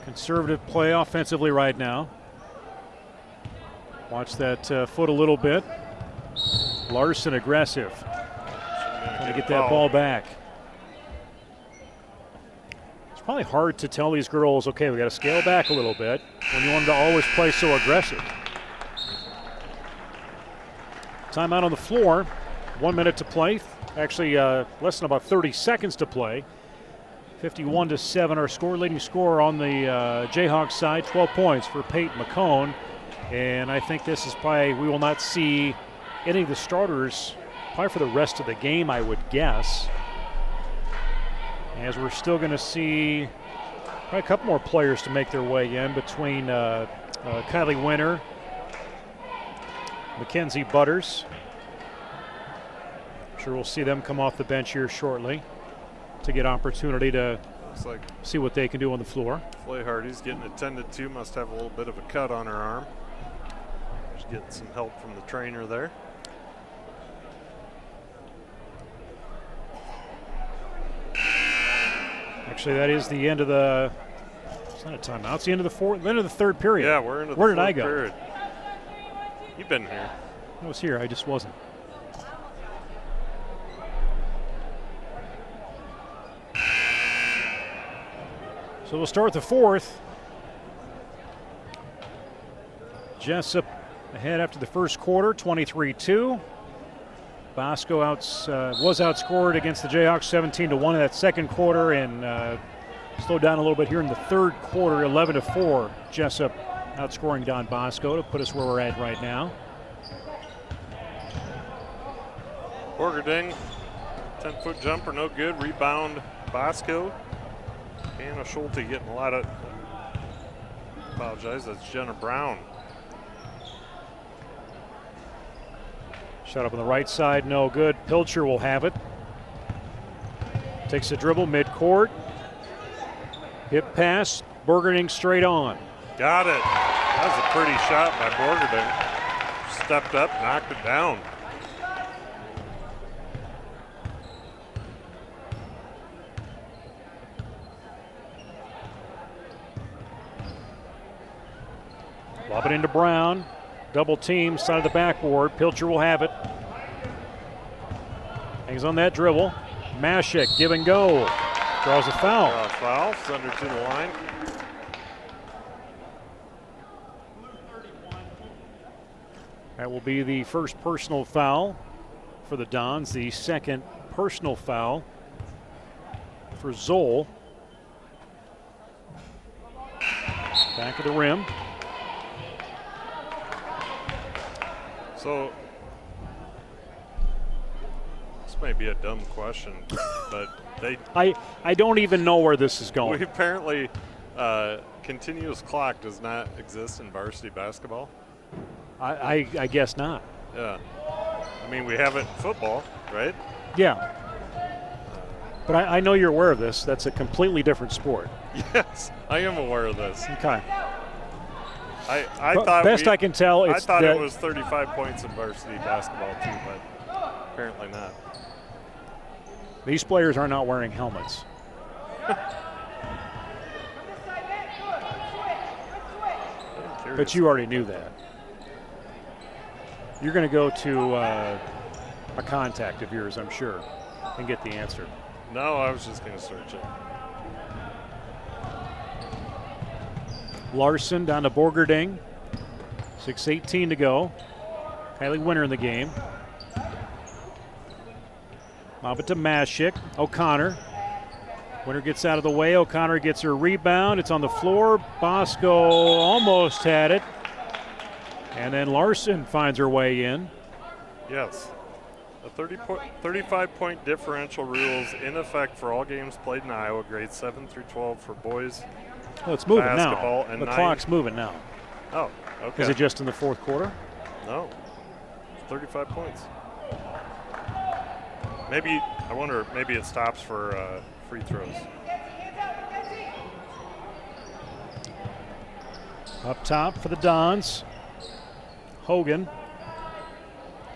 Conservative play offensively right now. Watch that foot a little bit. Larson aggressive. Trying to get that ball back. probably hard to tell these girls, okay, we got to scale back a little bit when you want them to always play so aggressive. Timeout on the floor. 1 minute to play. Actually, less than about 30 seconds to play. 51-7 our score. Leading scorer on the Jayhawks side, 12 points for Peyton McCone. And I think this is probably, we will not see any of the starters probably for the rest of the game, I would guess. As we're still going to see probably a couple more players to make their way in between Kylie Winter, Mackenzie Butters. I'm sure we'll see them come off the bench here shortly to get opportunity to see what they can do on the floor. Flay Hardy's getting attended to, must have a little bit of a cut on her arm. She's getting some help from the trainer there. Actually, that is the end of the. It's not a timeout. It's the end of the end of the third period. Yeah, we're into the Where did fourth I go? period. You've been here. I was here. I just wasn't. So we'll start the fourth. Jesup ahead after the first quarter, 23-2. Bosco was outscored against the Jayhawks 17-1 in that second quarter, and slowed down a little bit here in the third quarter, 11-4. Jesup outscoring Don Bosco to put us where we're at right now. Borgerding, 10-foot jumper, no good. Rebound, Bosco. Anna Schulte getting a lot of, apologize, that's Jenna Brown. Shot up on the right side, no good. Pilcher will have it. Takes a dribble midcourt. Hip pass, Borgerding straight on. Got it. That was a pretty shot by Borgerding. Stepped up, knocked it down. Lob it into Brown. Double team, side of the backboard. Pilcher will have it. Hangs on that dribble. Mashik, give and go. Draws a foul. Foul, send her to the line. That will be the first personal foul for the Dons. The second personal foul for Zoll. Back of the rim. So, this may be a dumb question, but I don't even know where this is going. we apparently, continuous clock does not exist in varsity basketball. I guess not. Yeah. I mean, we have it in football, right? Yeah. But I know you're aware of this. That's a completely different sport. Yes, I am aware of this. Okay. I But thought best I can tell, I it's thought that it was 35 points in varsity basketball too, but apparently not. these players are not wearing helmets. But you already knew that. You're going to go to a contact of yours, I'm sure, and get the answer. No, I was just going to search it. Larson down to Borgerding. 6:18 to go. Kylie Winter in the game. Lob it to Mashik. O'Connor. Winter gets out of the way. O'Connor gets her rebound. It's on the floor. Bosco almost had it. And then Larson finds her way in. Yes. The 35-point differential rules in effect for all games played in Iowa, grades 7 through 12 for boys. Oh, it's moving basketball now. And the 9. clock's moving now. Oh, okay. Is it just in the fourth quarter? No. 35 points. Maybe, I wonder, maybe it stops for free throws. Up top for the Dons. Hogan.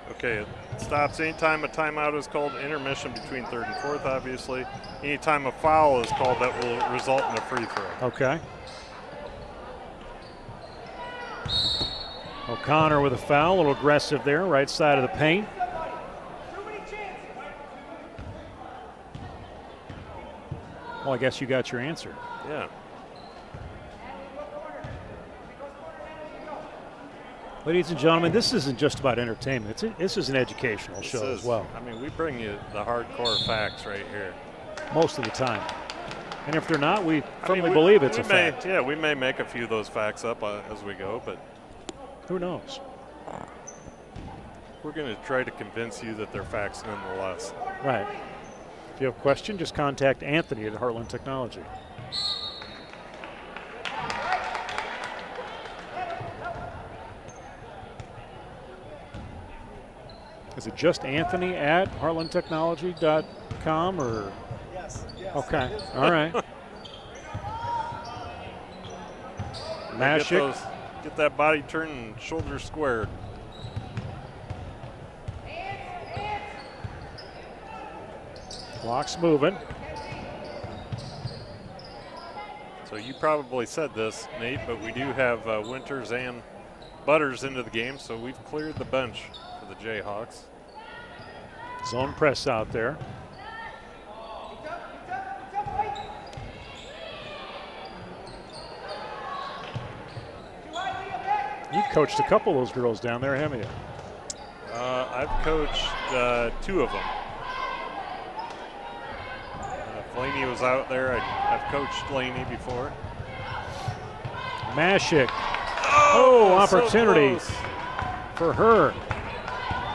Okay, it stops anytime a timeout is called, intermission between third and fourth, obviously. Anytime a foul is called, that will result in a free throw. Okay. O'Connor with a foul, a little aggressive there, right side of the paint. Well, I guess you got your answer. Yeah. Ladies and gentlemen, this isn't just about entertainment. This is an educational show as well. I mean, we bring you the hardcore facts right here. Most of the time. And if they're not, we firmly believe it's a fact. Yeah, we may make a few of those facts up as we go, but who knows? We're going to try to convince you that they're facts nonetheless. Right. If you have a question, just contact Anthony at Heartland Technology. Is it just Anthony at heartlandtechnology.com or? Yes. Okay. All right. Mashik. Get that body turned and shoulders squared. Clock's moving. So you probably said this, Nate, but we do have Winters and Butters into the game, so we've cleared the bench for the Jayhawks. Zone press out there. You've coached a couple of those girls down there, haven't you? I've coached two of them. Laney was out there. I've coached Laney before. Mashik. Oh, opportunity so for her.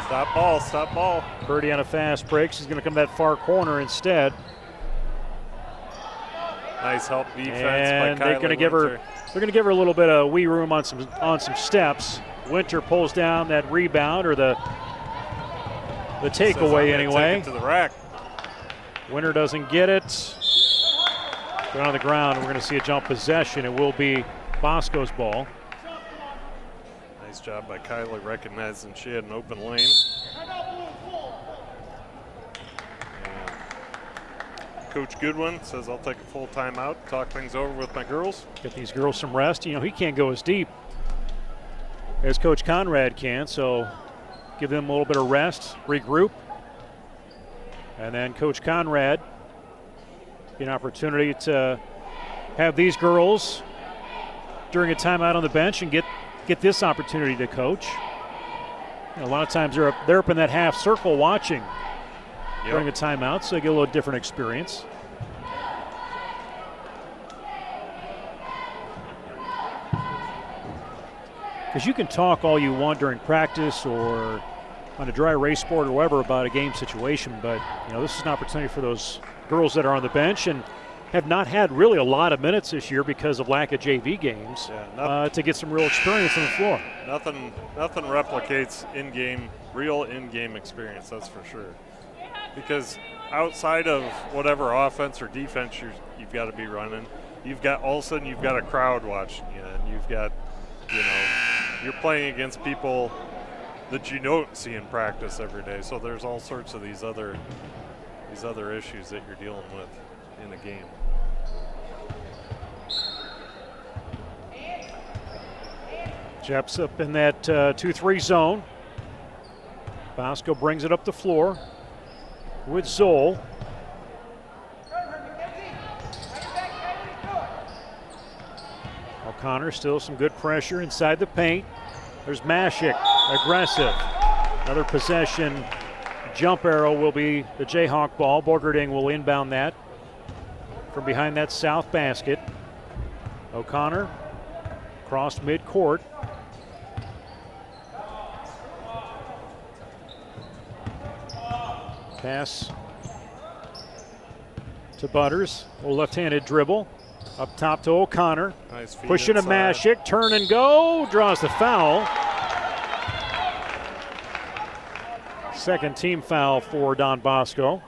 Stop ball, stop ball. Purdy on a fast break. She's going to come that far corner instead. Nice help defense and by they're going to give her. They're going to give her a little bit of wee room on some steps. Winter pulls down that rebound or the takeaway anyway. Take it to the rack. Winter doesn't get it. Down on the ground. We're going to see a jump possession. It will be Bosco's ball. Nice job by Kylie recognizing she had an open lane. And Coach Goodwin says, I'll take a full timeout, talk things over with my girls. Get these girls some rest. You know, he can't go as deep as Coach Conrad can, so give them a little bit of rest, regroup. And then Coach Conrad, an opportunity to have these girls during a timeout on the bench and get this opportunity to coach. You know, a lot of times they're up in that half circle watching during a timeout, so they get a little different experience. Because you can talk all you want during practice or on a dry race board or whatever about a game situation, but you know, this is an opportunity for those girls that are on the bench and have not had really a lot of minutes this year because of lack of JV games to get some real experience on the floor. Nothing replicates real in-game experience, that's for sure. Because outside of whatever offense or defense you've got to be running, all of a sudden you've got a crowd watching you, and you've got, you're playing against people that you don't see in practice every day. So there's all sorts of these other issues that you're dealing with in a game. Jeps up in that 2-3 zone. Bosco brings it up the floor with Zoll. O'Connor still some good pressure inside the paint. There's Mashik, aggressive. Another possession. Jump arrow will be the Jayhawk ball. Borgerding will inbound that from behind that south basket. O'Connor crossed midcourt. Pass to Butters. A left-handed dribble. Up top to O'Connor. Nice feed pushing inside. to Mashik. Turn and go. Draws the foul. Second team foul for Don Bosco.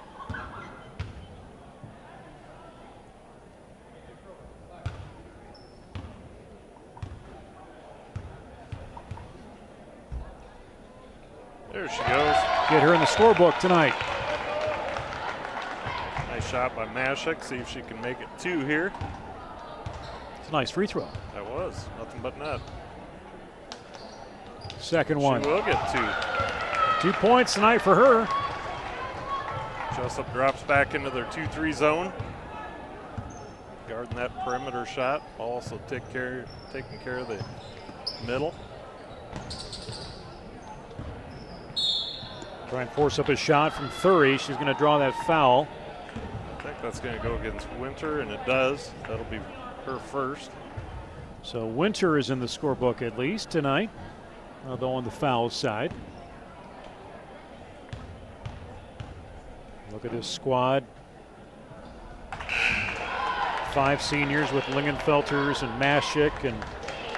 There she goes. Get her in the scorebook tonight. Nice shot by Mashik. See if she can make it 2 here. It's a nice free throw. That was nothing but net. Second one. She will get 2. 2 points tonight for her. Jesup drops back into their 2-3 zone. guarding that perimeter shot. Also taking care of the middle. Try and force up a shot from 30. She's going to draw that foul. I think that's going to go against Winter, and it does. That'll be her first. So Winter is in the scorebook at least tonight, although on the foul side. Look at this squad. 5 seniors with Lingenfelters and Mashik and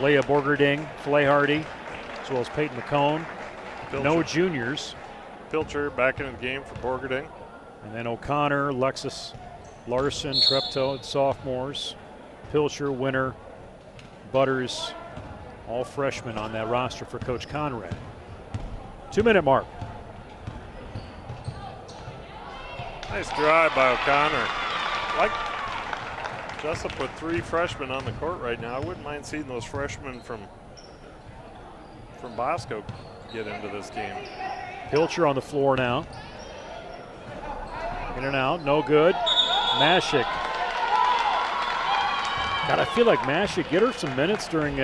Leah Borgerding, Flaharty, as well as Peyton McCone. Pilcher. No juniors. Pilcher back into the game for Borgerding. And then O'Connor, Lexus, Larson, Treptow, and sophomores. Pilcher, Winter, Butters, all freshmen on that roster for Coach Conrad. 2-minute mark. Nice drive by O'Connor. Like Jesup with 3 freshmen on the court right now. I wouldn't mind seeing those freshmen from Bosco get into this game. Pilcher on the floor now. In and out, no good. Mashik. God, I feel like Mashik, get her some minutes during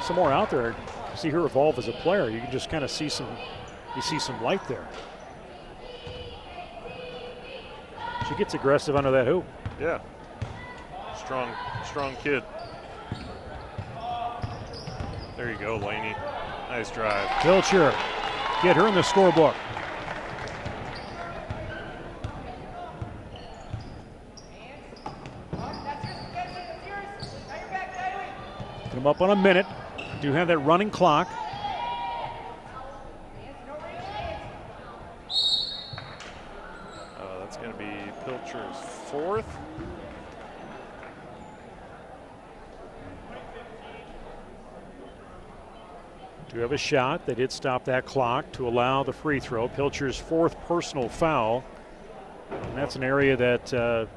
some more out there. See her evolve as a player. You can just kind of see some light there. She gets aggressive under that hoop. Yeah. Strong kid. There you go, Laney. Nice drive. Pilcher, get her in the scorebook. Come up on a minute. Do have that running clock. That's going to be Pilcher's 4th. Do have a shot. They did stop that clock to allow the free throw. Pilcher's 4th personal foul. And that's an area that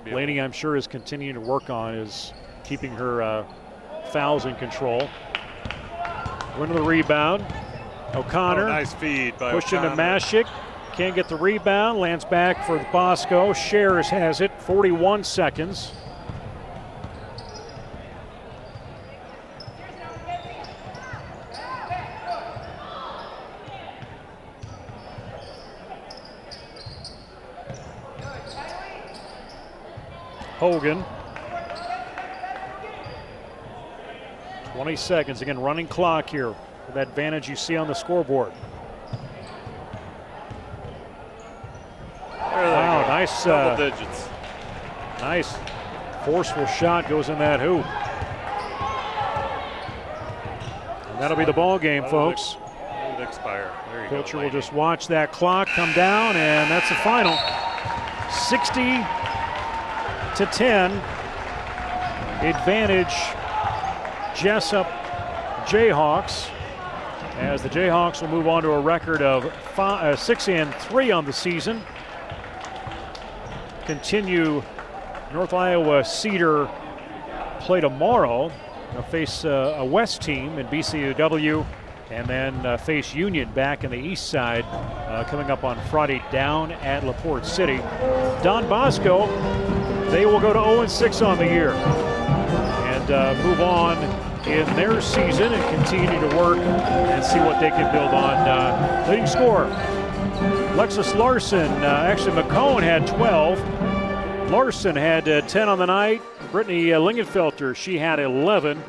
Laney, I'm sure, is continuing to work on, is keeping her fouls in control. Win the rebound. O'Connor. Nice feed by pushed O'Connor. into Mashik. Can't get the rebound. Lands back for Bosco. Shares has it. 41 seconds. Hogan. 20 seconds. Again, running clock here for that advantage you see on the scoreboard. Wow, nice. Double digits. Nice forceful shot goes in that hoop. And that'll be the ball game, folks. It'll expire. There you go. Pilcher will just watch that clock come down, and that's the final. 60-10. Advantage Jesup Jayhawks, as the Jayhawks will move on to a record of 6-3 on the season. Continue North Iowa Cedar play tomorrow. They'll face a West team in BCW, and then face Union back in the east side coming up on Friday down at LaPorte City. Don Bosco, they will go to 0-6 on the year and move on in their season and continue to work and see what they can build on. Leading scorer, Lexus Larson. Actually, McCone had 12. Larson had 10 on the night. Brittany Lingenfelter, she had 11.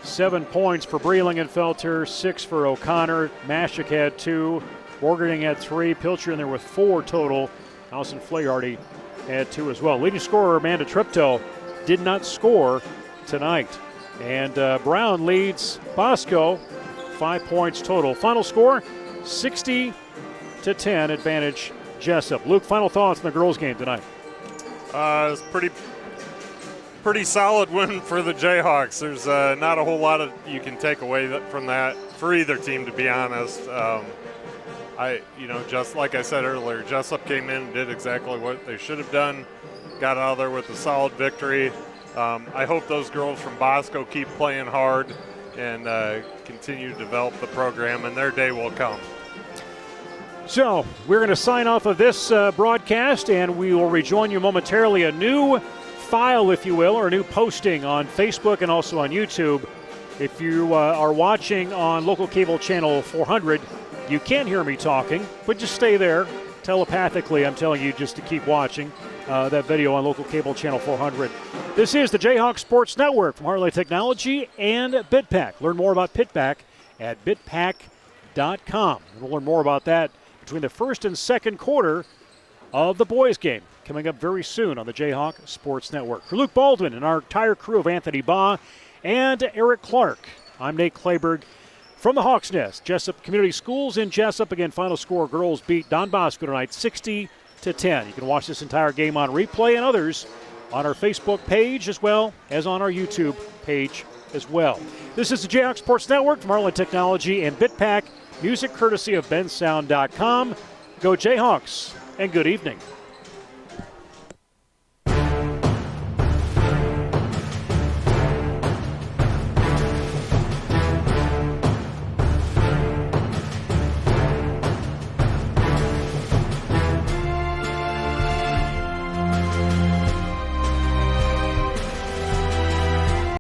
7 points for Bree Lingenfelter, 6 for O'Connor. Mashik had 2. Borgerding had 3. Pilcher in there with 4 total. Allison Flaharty had 2 as well. Leading scorer Amanda Triptow did not score tonight. And Brown leads Bosco, 5 points total. Final score, 60-10, advantage Jesup. Luke, final thoughts on the girls' game tonight? It was pretty solid win for the Jayhawks. There's not a whole lot of you can take away from that for either team, to be honest. Just like I said earlier, Jesup came in and did exactly what they should have done. Got out of there with a solid victory. I hope those girls from Bosco keep playing hard and continue to develop the program, and their day will come. So we're going to sign off of this broadcast, and we will rejoin you momentarily. A new file, if you will, or a new posting on Facebook and also on YouTube. If you are watching on local cable channel 400, you can hear me talking, but just stay there. Telepathically, I'm telling you just to keep watching that video on local cable channel 400. This is the Jayhawk Sports Network from Harley Technology and BitPack. Learn more about PitPack at bitpack.com. We'll learn more about that between the first and second quarter of the boys' game coming up very soon on the Jayhawk Sports Network. For Luke Baldwin and our entire crew of Anthony Baugh and Eric Clark, I'm Nate Clayberg from the Hawks Nest. Jesup Community Schools in Jesup. Again, final score, girls beat Don Bosco tonight 60-10. You can watch this entire game on replay and others on our Facebook page as well as on our YouTube page as well. This is the Jayhawk Sports Network from Harley Technology and BitPack. Music courtesy of bensound.com. Go Jayhawks and good evening.